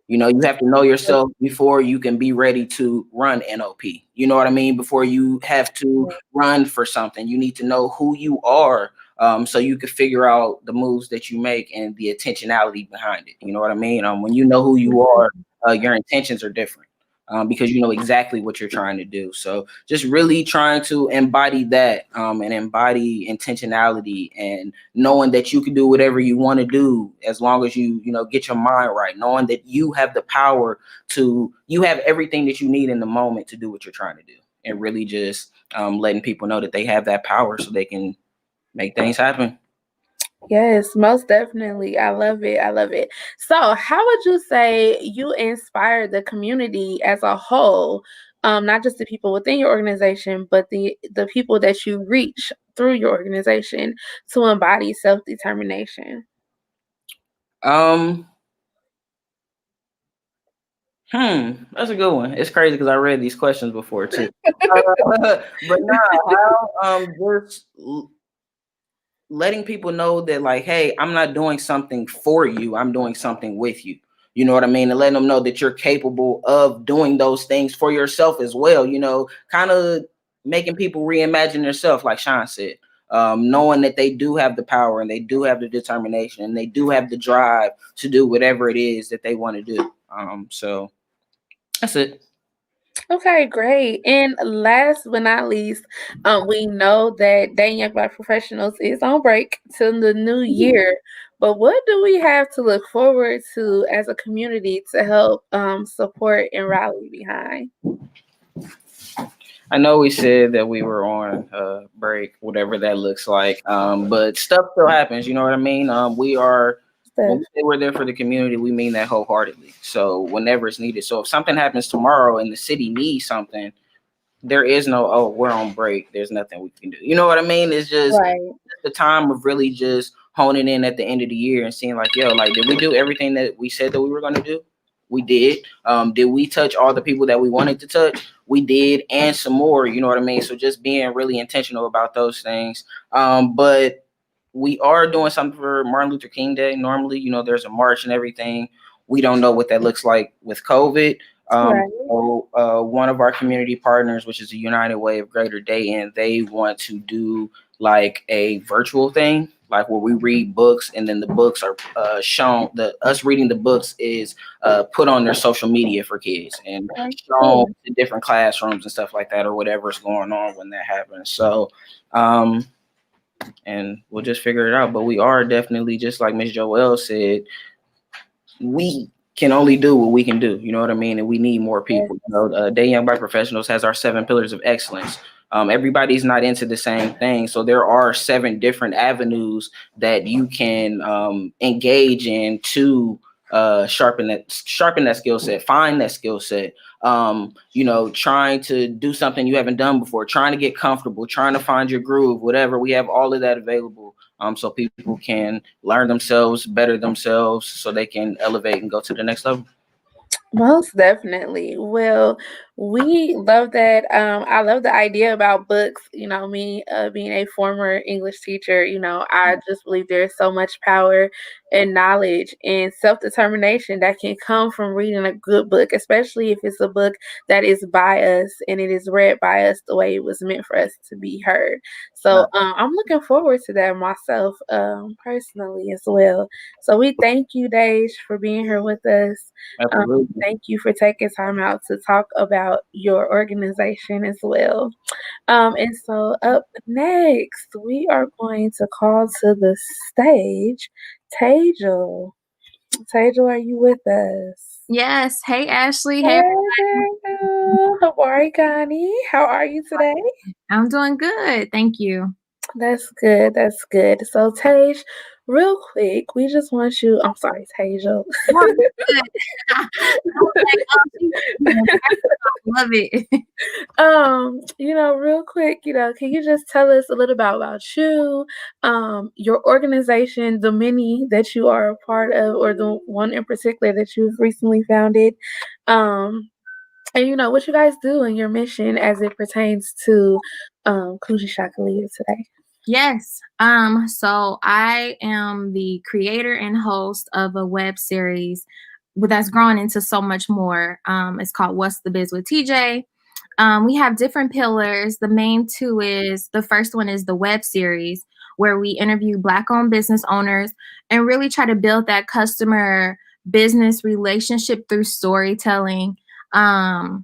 You have to know yourself before you can be ready to run NOP. You know what I mean? Before you have to run for something, you need to know who you are, so you can figure out the moves that you make and the intentionality behind it. You know what I mean? When you know who you are, your intentions are different. Because you know exactly what you're trying to do. So just really trying to embody that and embody intentionality and knowing that you can do whatever you want to do as long as you get your mind right, knowing that you have the power you have everything that you need in the moment to do what you're trying to do, and really just letting people know that they have that power so they can make things happen. Yes, most definitely. I love it. I love it. So, how would you say you inspire the community as a whole, not just the people within your organization, but the people that you reach through your organization to embody self-determination? That's a good one. It's crazy because I read these questions before too. But just letting people know that, like, hey, I'm not doing something for you, I'm doing something with you. You know what I mean? And letting them know that you're capable of doing those things for yourself as well. Kind of making people reimagine themselves, like Sean said. Knowing that they do have the power and they do have the determination and they do have the drive to do whatever it is that they want to do. So that's it. Okay, great. And last but not least, we know that Dayton Young Black Professionals is on break till the new year. But what do we have to look forward to as a community to help support and rally behind? I know we said that we were on break, whatever that looks like, but stuff still happens. You know what I mean? We are when we say we're there for the community, we mean that wholeheartedly. So whenever it's needed. So if something happens tomorrow and the city needs something, there is no, oh, we're on break, there's nothing we can do. You know what I mean? It's just the time of really just honing in at the end of the year and seeing like, yo, like, did we do everything that we said that we were going to do? We did. Did we touch all the people that we wanted to touch? We did, and some more. You know what I mean? So just being really intentional about those things. But we are doing something for Martin Luther King Day. Normally, you know, there's a march and everything. We don't know what that looks like with COVID. So one of our community partners, which is a United Way of Greater Dayton, they want to do like a virtual thing, like where we read books and then the books are shown. Us reading the books is put on their social media for kids and shown in different classrooms and stuff like that, or whatever's going on when that happens. So, and we'll just figure it out. But we are definitely, just like Ms. Joelle said, we can only do what we can do, you know what I mean? And we need more people. You know, Day Young Black Professionals has our 7 pillars of excellence. Everybody's not into the same thing. So there are 7 different avenues that you can engage in to sharpen that skill set, find that skill set, you know, trying to do something you haven't done before, trying to get comfortable, trying to find your groove, whatever. We have all of that available. So people can learn themselves, better themselves, so they can elevate and go to the next level. Most definitely. Well, we love that. I love the idea about books. You know, me being a former English teacher, you know, I just believe there's so much power and knowledge and self-determination that can come from reading a good book, especially if it's a book that is by us and it is read by us the way it was meant for us to be heard. So I'm looking forward to that myself, personally as well. So we thank you, Daj, for being here with us. Thank you for taking time out to talk about your organization as well. And so up next, we are going to call to the stage Daj'za. Daj'za, are you with us? Yes. Hey, Ashley. Hey, Hey. Daj'za. How are you, Connie? How are you today? I'm doing good. Thank you. That's good. That's good. So, Taj, real quick, we just want you. I'm sorry, Daj'za. Love it. You know, real quick, you know, can you just tell us a little about you, your organization, the many that you are a part of, or the one in particular that you've recently founded, and you know what you guys do and your mission as it pertains to Kujichagulia today. Yes. So I am the creator and host of a web series that's grown into so much more. It's called What's the Biz with TJ. We have different pillars. The main 2 is, the first one is the web series, where we interview Black-owned business owners and really try to build that customer business relationship through storytelling. Yeah,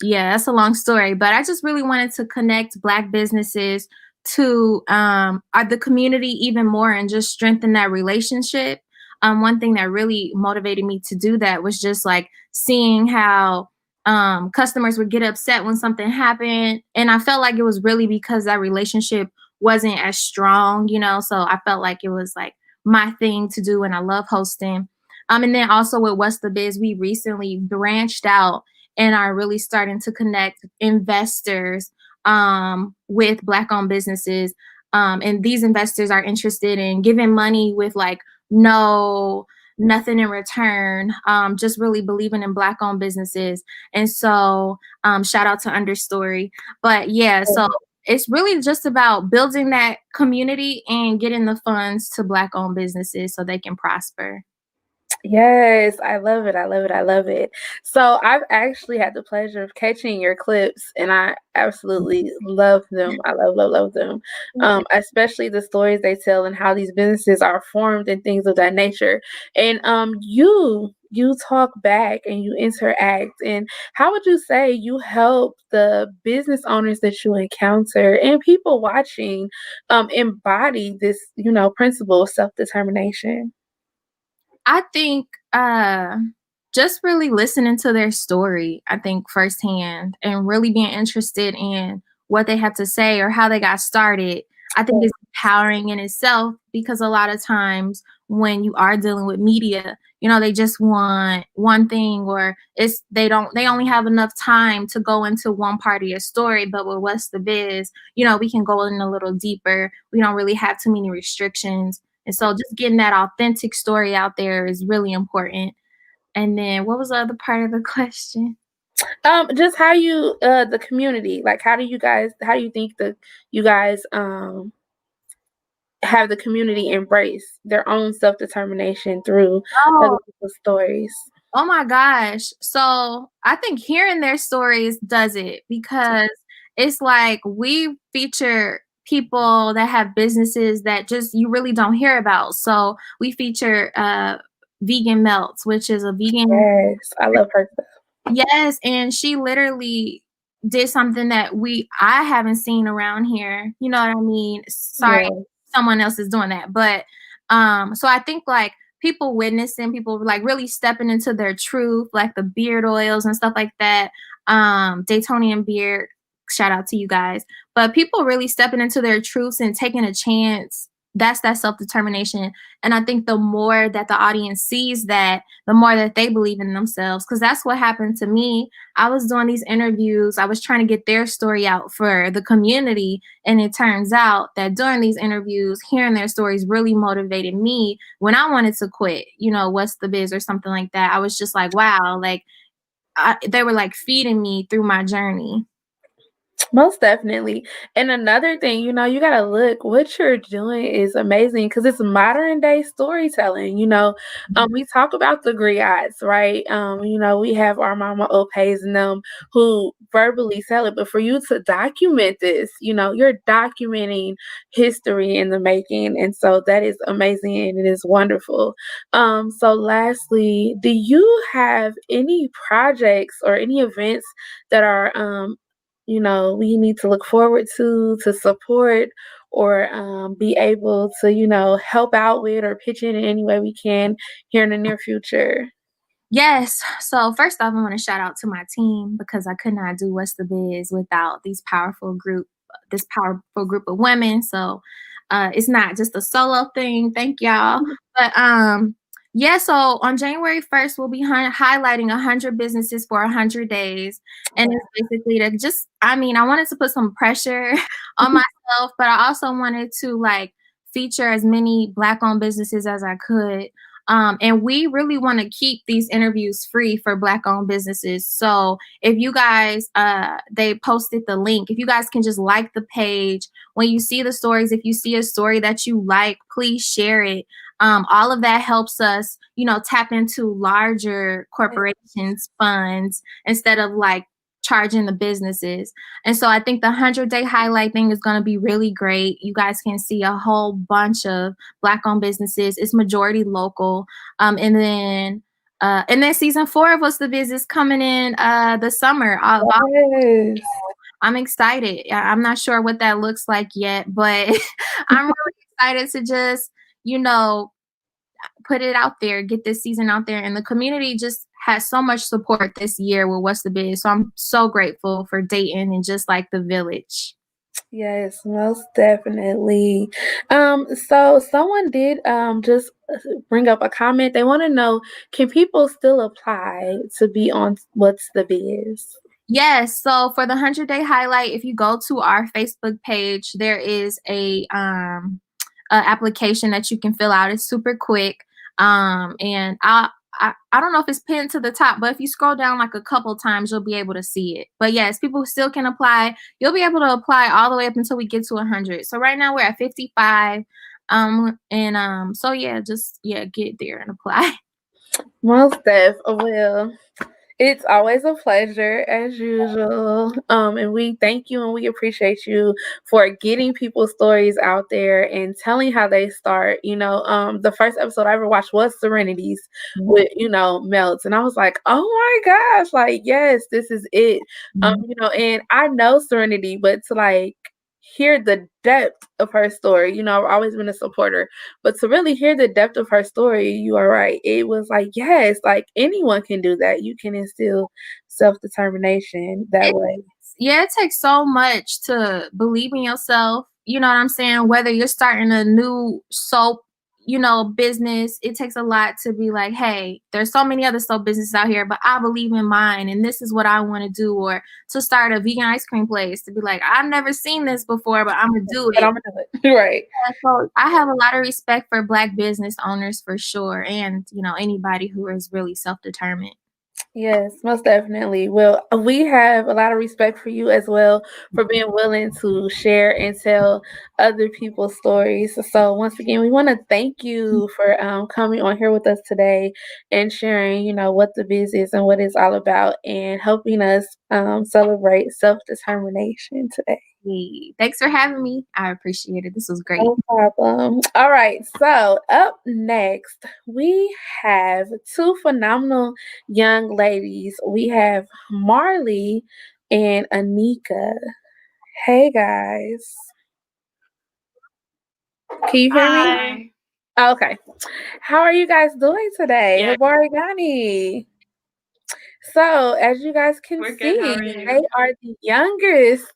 that's a long story, but I just really wanted to connect Black businesses to the community even more and just strengthen that relationship. One thing that really motivated me to do that was just like seeing how customers would get upset when something happened. And I felt like it was really because that relationship wasn't as strong, you know, so I felt like it was like my thing to do, and I love hosting. And then also with What's the Biz, we recently branched out and are really starting to connect investors with Black-owned businesses. And these investors are interested in giving money with like nothing in return, just really believing in Black-owned businesses. And so shout out to Understory. But yeah, so it's really just about building that community and getting the funds to Black-owned businesses so they can prosper. Yes, I love it. I love it. I love it. So I've actually had the pleasure of catching your clips, and I absolutely love them. I love them. Especially the stories they tell and how these businesses are formed and things of that nature. And you talk back and you interact. And how would you say you help the business owners that you encounter and people watching embody this, you know, principle of self-determination? I think just really listening to their story, I think firsthand, and really being interested in what they have to say or how they got started, I think is empowering in itself, because a lot of times when you are dealing with media. You know, they just want one thing, or they only have enough time to go into one part of your story. But with What's the Biz, you know, we can go in a little deeper. We don't really have too many restrictions. And so just getting that authentic story out there is really important. And then what was the other part of the question? Just how you the community, like how do you think you guys have the community embrace their own self-determination through other people's stories? Oh my gosh. So I think hearing their stories does it, because it's like we feature people that have businesses that just you really don't hear about. So we feature Vegan Melts, which is a vegan. Yes, I love her stuff. Yes, and she literally did something that I haven't seen around here. You know what I mean? Sorry, someone else is doing that. But so I think like people witnessing, people like really stepping into their truth, like the beard oils and stuff like that. Daytonian beard, shout out to you guys. But people really stepping into their truths and taking a chance. That's that self-determination. And I think the more that the audience sees that, the more that they believe in themselves. Because that's what happened to me. I was doing these interviews. I was trying to get their story out for the community. And it turns out that during these interviews, hearing their stories really motivated me when I wanted to quit, you know, What's the Biz or something like that. I was just like, wow, like they were like feeding me through my journey. Most definitely. And another thing, you know, you got to look, what you're doing is amazing because it's modern day storytelling. You know, we talk about the griots, right? You know, we have our mama Opes and them who verbally tell it, but for you to document this, you know, you're documenting history in the making. And so that is amazing and it is wonderful. So lastly, do you have any projects or any events that are, you know, we need to look forward to support or be able to, you know, help out with or pitch in any way we can here in the near future? Yes. So first off, I want to shout out to my team because I could not do What's the Biz without this powerful group of women. So it's not just a solo thing. Thank y'all. But yeah, so on January 1st, we'll be highlighting 100 businesses for 100 days. And it's basically to just, I wanted to put some pressure on myself, but I also wanted to like feature as many Black-owned businesses as I could. And we really want to keep these interviews free for Black-owned businesses. So if you guys, they posted the link. If you guys can just like the page, when you see the stories, if you see a story that you like, please share it. All of that helps us, you know, tap into larger corporations' funds instead of like charging the businesses. And so I think the 100-day highlight thing is going to be really great. You guys can see a whole bunch of Black-owned businesses. It's majority local. And then season 4 of What's the Biz is coming in the summer. Yes. I'm excited. I'm not sure what that looks like yet, but I'm really excited to just, you know, put it out there, get this season out there. And the community just has so much support this year with What's the Biz. So I'm so grateful for Dayton and just like the village. Yes, most definitely. So someone did just bring up a comment. They want to know, can people still apply to be on What's the Biz? Yes. So for the 100-day highlight, if you go to our Facebook page, there is a application that you can fill out. It's super quick. And I don't know if it's pinned to the top, but if you scroll down like a couple times, you'll be able to see it. But yes, people still can apply. You'll be able to apply all the way up until we get to 100. So right now we're at 55. So yeah, get there and apply. Most def. Well, it's always a pleasure as usual. And we thank you and we appreciate you for getting people's stories out there and telling how they start. You know, the first episode I ever watched was Serenity's with, you know, Melts. And I was like, oh my gosh, like, yes, this is it. You know, and I know Serenity, but to like hear the depth of her story, you know, I've always been a supporter, but to really hear the depth of her story, you are right. It was like, yes, like anyone can do that. You can instill self-determination that way. Yeah, it takes so much to believe in yourself. You know what I'm saying? Whether you're starting a new soap, business, it takes a lot to be like, hey, there's so many other soap businesses out here, but I believe in mine and this is what I want to do. Or to start a vegan ice cream place, to be like, I've never seen this before, but I'm gonna do But it. I'm gonna do it. Right. So I have a lot of respect for Black business owners for sure, and anybody who is really self-determined. Yes, most definitely. Well, we have a lot of respect for you as well for being willing to share and tell other people's stories. So once again, we want to thank you for coming on here with us today and sharing, what the biz is and what it's all about, and helping us celebrate self-determination today. Hey, thanks for having me. I appreciate it. This was great. No problem. All right. So up next, we have two phenomenal young ladies. We have Marley and Anika. Hey guys. Can you hear me? Okay. How are you guys doing today? Yeah. Habarigani. So, as you guys can We're good. How are see, you? they are the youngest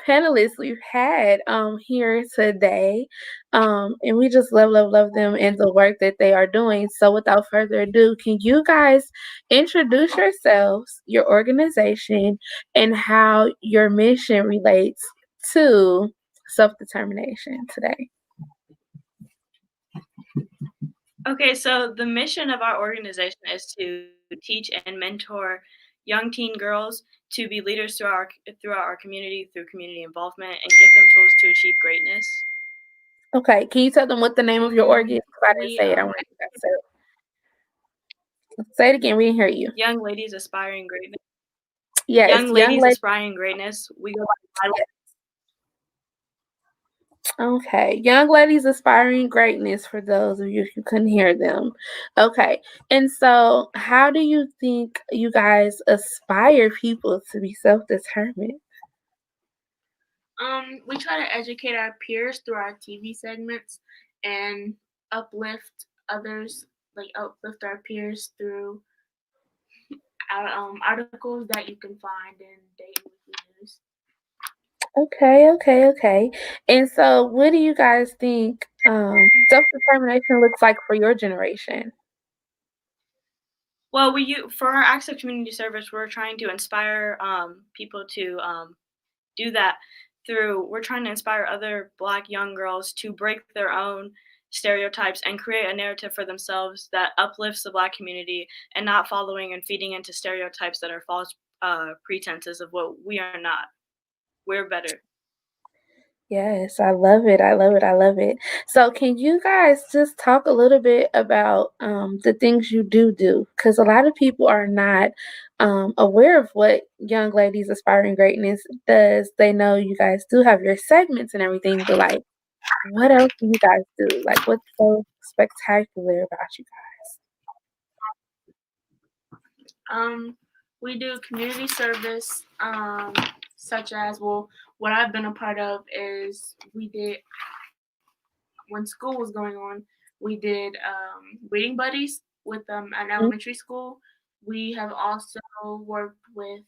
panelists we've had here today. And we just love them and the work that they are doing. So, without further ado, can you guys introduce yourselves, your organization, and how your mission relates to self-determination today? Okay, so the mission of our organization is to teach and mentor young teen girls to be leaders throughout our community through community involvement and give them tools to achieve greatness. Okay, can you tell them what the name of your org is? I didn't say it. I want you guys to say it. Say it again. We didn't hear you. Young ladies aspiring greatness. Yes, young ladies aspiring greatness. We go by Okay, young ladies aspiring greatness for those of you who couldn't hear them. Okay, and so how do you think you guys aspire people to be self-determined? We try to educate our peers through our TV segments and uplift others, like uplift our peers through our articles that you can find in Dayton News. Okay. And so what do you guys think self-determination looks like for your generation? Well, for our acts of community service, we're trying to inspire people to do that we're trying to inspire other Black young girls to break their own stereotypes and create a narrative for themselves that uplifts the Black community and not following and feeding into stereotypes that are false pretenses of what we are not. We're better. Yes, I love it. So can you guys just talk a little bit about the things you do? Because a lot of people are not aware of what Young Ladies Aspiring Greatness does. They know you guys do have your segments and everything, but like, what else do you guys do? Like, what's so spectacular about you guys? We do community service, such as, what I've been a part of is we did, when school was going on, we did reading buddies with an elementary school. We have also worked with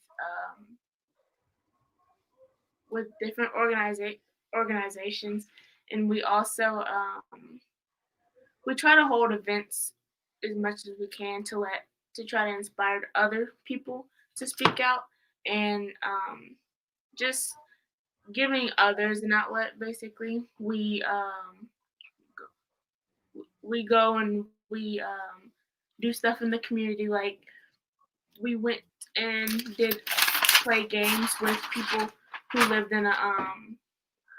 different organizations, and we also we try to hold events as much as we can to try to inspire other people to speak out and just giving others an outlet. Basically, we go and we do stuff in the community. Like we went and did play games with people who lived in I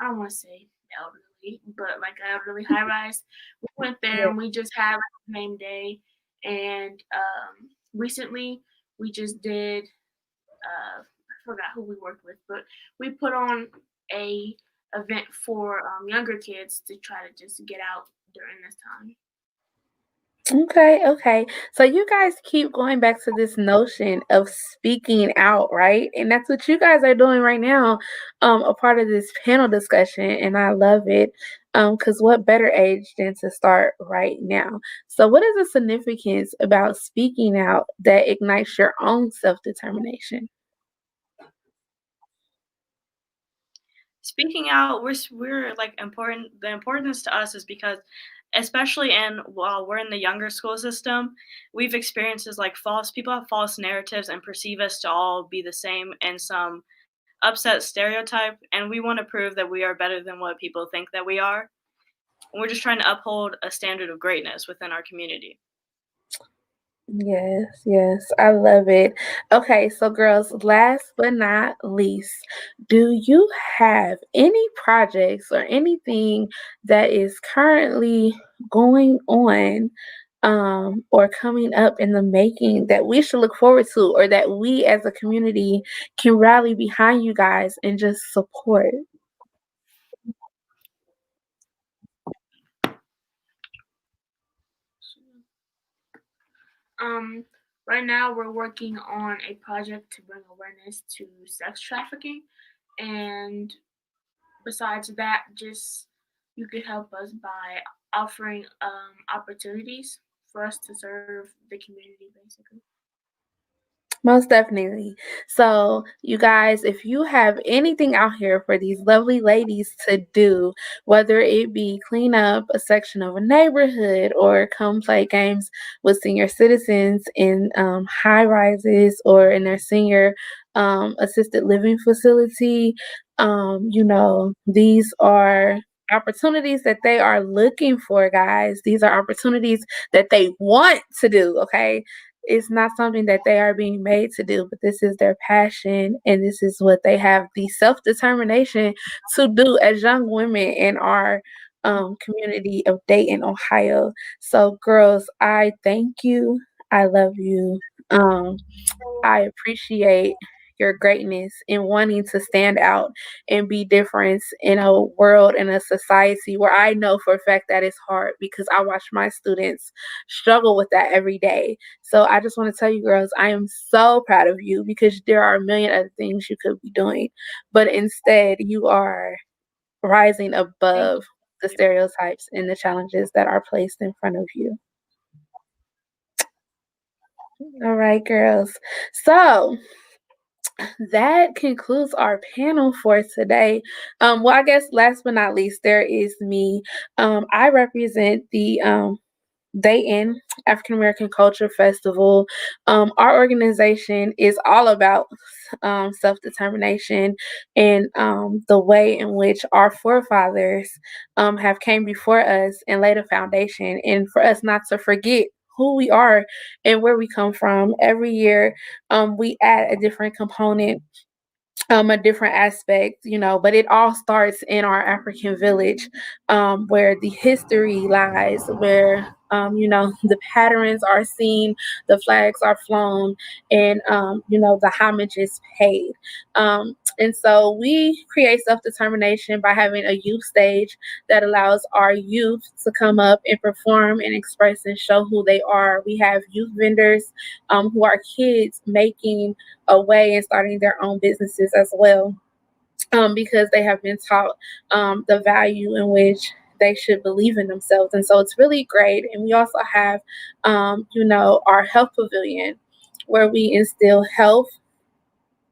don't want to say elderly, but like an elderly high rise. We went there and we just had like a name day. And recently we just did I forgot who we worked with, but we put on a event for younger kids to try to just get out during this time. Okay. So you guys keep going back to this notion of speaking out, right? And that's what you guys are doing right now, a part of this panel discussion, and I love it. Because what better age than to start right now? So what is the significance about speaking out that ignites your own self-determination? Speaking out, we're like important. The importance to us is because especially while we're in the younger school system, we've experienced like people have false narratives and perceive us to all be the same in some upset stereotype, and we want to prove that we are better than what people think that we are. And we're just trying to uphold a standard of greatness within our community. Yes, I love it. Okay, so girls, last but not least, do you have any projects or anything that is currently going on or coming up in the making that we should look forward to, or that we as a community can rally behind you guys and just support? Right now we're working on a project to bring awareness to sex trafficking, and besides that, just you could help us by offering opportunities for us to serve the community, basically. Most definitely. So, you guys, if you have anything out here for these lovely ladies to do, whether it be clean up a section of a neighborhood or come play games with senior citizens in high rises or in their senior assisted living facility, these are opportunities that they are looking for, guys. These are opportunities that they want to do, okay? It's not something that they are being made to do, but this is their passion, and this is what they have the self-determination to do as young women in our community of Dayton, Ohio. So, girls, I thank you. I love you. I appreciate your greatness in wanting to stand out and be different in a world and a society where I know for a fact that it's hard, because I watch my students struggle with that every day. So I just want to tell you, girls, I am so proud of you, because there are a million other things you could be doing, but instead you are rising above the stereotypes and the challenges that are placed in front of you. All right, girls. So that concludes our panel for today. Well, I guess last but not least, there is me. I represent the Dayton African American Culture Festival. Our organization is all about self-determination and the way in which our forefathers have came before us and laid a foundation, and for us not to forget who we are and where we come from. Every year, we add a different component, a different aspect, but it all starts in our African village, where the history lies, where the patterns are seen, the flags are flown, and the homage is paid. And so we create self-determination by having a youth stage that allows our youth to come up and perform and express and show who they are. We have youth vendors who are kids making a way and starting their own businesses as well, because they have been taught the value in which they should believe in themselves. And so it's really great. And we also have, our health pavilion, where we instill health,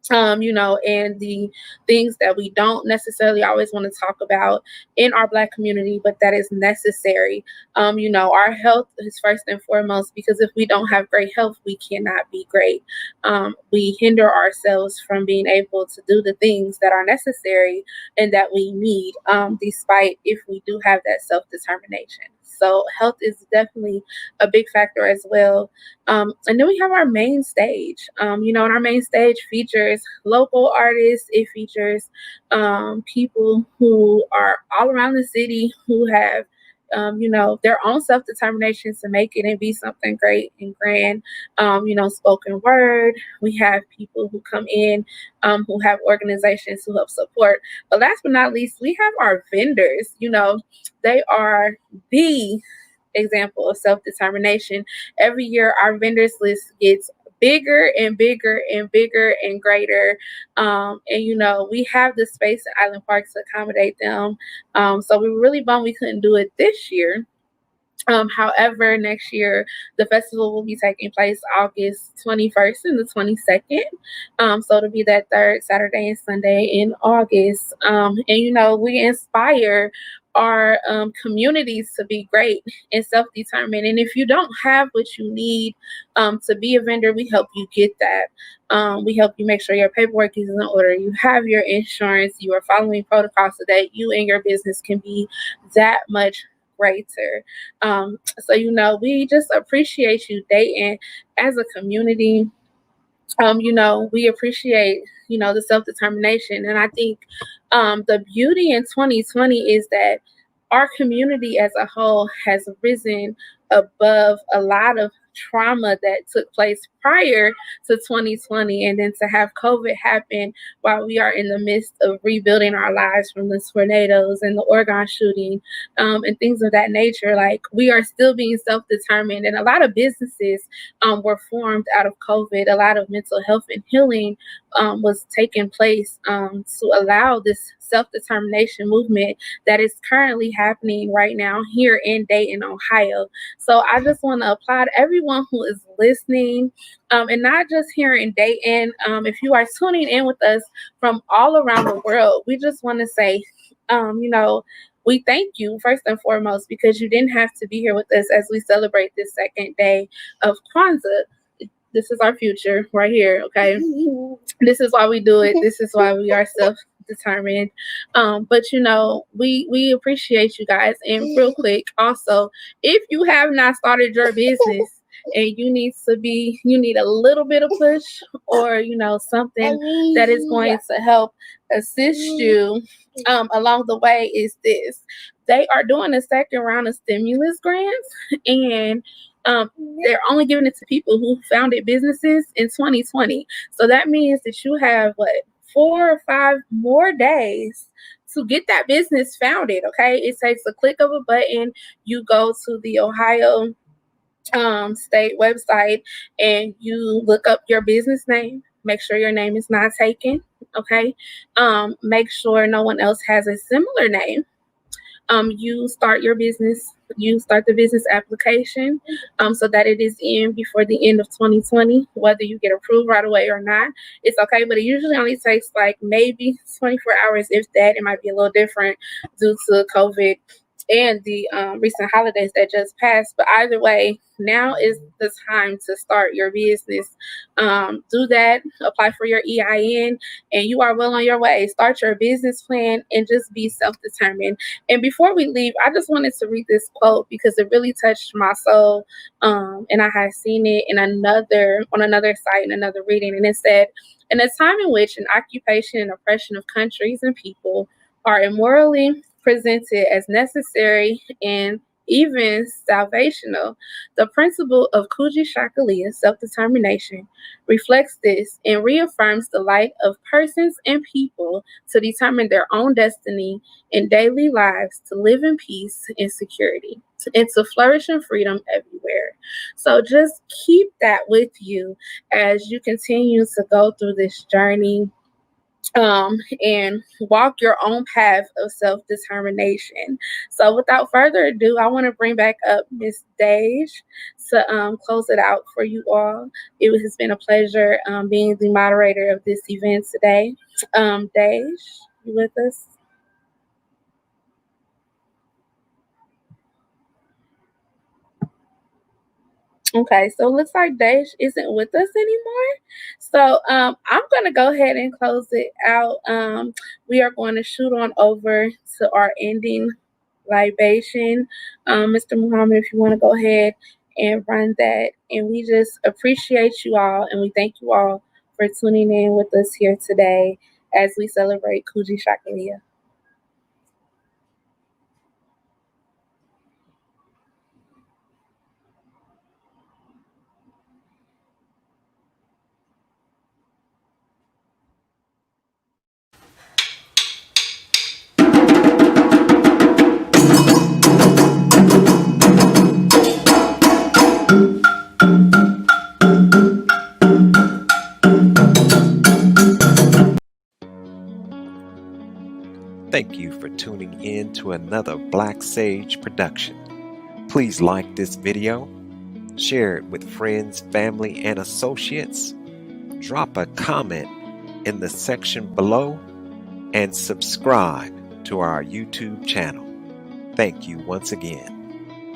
and the things that we don't necessarily always want to talk about in our Black community, but that is necessary. Our health is first and foremost, because if we don't have great health, we cannot be great. We hinder ourselves from being able to do the things that are necessary and that we need, despite if we do have that self-determination. So health is definitely a big factor as well. And then we have our main stage, and our main stage features local artists. It features people who are all around the city who have, their own self-determination to make it and be something great and grand. Spoken word. We have people who come in who have organizations who help support. But last but not least, we have our vendors. They are the example of self-determination. Every year, our vendors list gets bigger and bigger and bigger and greater. And we have the space at Island Park to accommodate them. So we were really bummed we couldn't do it this year. However, next year, the festival will be taking place August 21st and the 22nd. So it'll be that third Saturday and Sunday in August. And we inspire our communities to be great and self-determined. And if you don't have what you need to be a vendor, we help you get that. We help you make sure your paperwork is in order, you have your insurance, you are following protocols so that you and your business can be that much greater. So, we just appreciate you, Dayton, as a community. We appreciate, the self-determination. And I think the beauty in 2020 is that our community as a whole has risen above a lot of trauma that took place prior to 2020, and then to have COVID happen while we are in the midst of rebuilding our lives from the tornadoes and the Oregon shooting, and things of that nature. Like, we are still being self-determined, and a lot of businesses were formed out of COVID. A lot of mental health and healing was taking place to allow this self-determination movement that is currently happening right now here in Dayton, Ohio. So I just want to applaud everyone who is listening, and not just here in Dayton. If you are tuning in with us from all around the world, we just want to say, we thank you first and foremost, because you didn't have to be here with us as we celebrate this second day of Kwanzaa. This is our future right here, okay? This is why we do it. This is why we are self-determined. But we appreciate you guys. And real quick, also, if you have not started your business and you need a little bit of push, or something that is going to help assist you along the way, is this: they are doing a second round of stimulus grants, and they're only giving it to people who founded businesses in 2020. So that means that you have 4 or 5 more days to get that business founded. Okay, it takes a click of a button. You go to the Ohio state website and you look up your business name. Make sure your name is not taken. Okay, make sure no one else has a similar name. You start your business. You start the business application so that it is in before the end of 2020. Whether you get approved right away or not, it's okay. But it usually only takes maybe 24 hours, if that. It might be a little different due to COVID and the recent holidays that just passed. But either way, now is the time to start your business. Do that, apply for your EIN, and you are well on your way. Start your business plan and just be self-determined. And before we leave, I just wanted to read this quote because it really touched my soul. And I had seen it on another site, in another reading, and it said, "In a time in which an occupation and oppression of countries and people are immorally presented as necessary and even salvational, the principle of Kujichagulia, self-determination, reflects this and reaffirms the right of persons and people to determine their own destiny in daily lives, to live in peace and security, and to flourish in freedom everywhere." So just keep that with you as you continue to go through this journey and walk your own path of self-determination. So without further ado, I want to bring back up Miss Daj to close it out for you all. It has been a pleasure being the moderator of this event today. Daj, you with us? Okay, so it looks like Daj isn't with us anymore. So I'm going to go ahead and close it out. We are going to shoot on over to our ending libation. Mr. Muhammad, if you want to go ahead and run that. And we just appreciate you all, and we thank you all for tuning in with us here today as we celebrate Kujichagulia. Thank you for tuning in to another Blaqsage production. Please like this video, share it with friends, family, and associates. Drop a comment in the section below and subscribe to our YouTube channel. Thank you once again.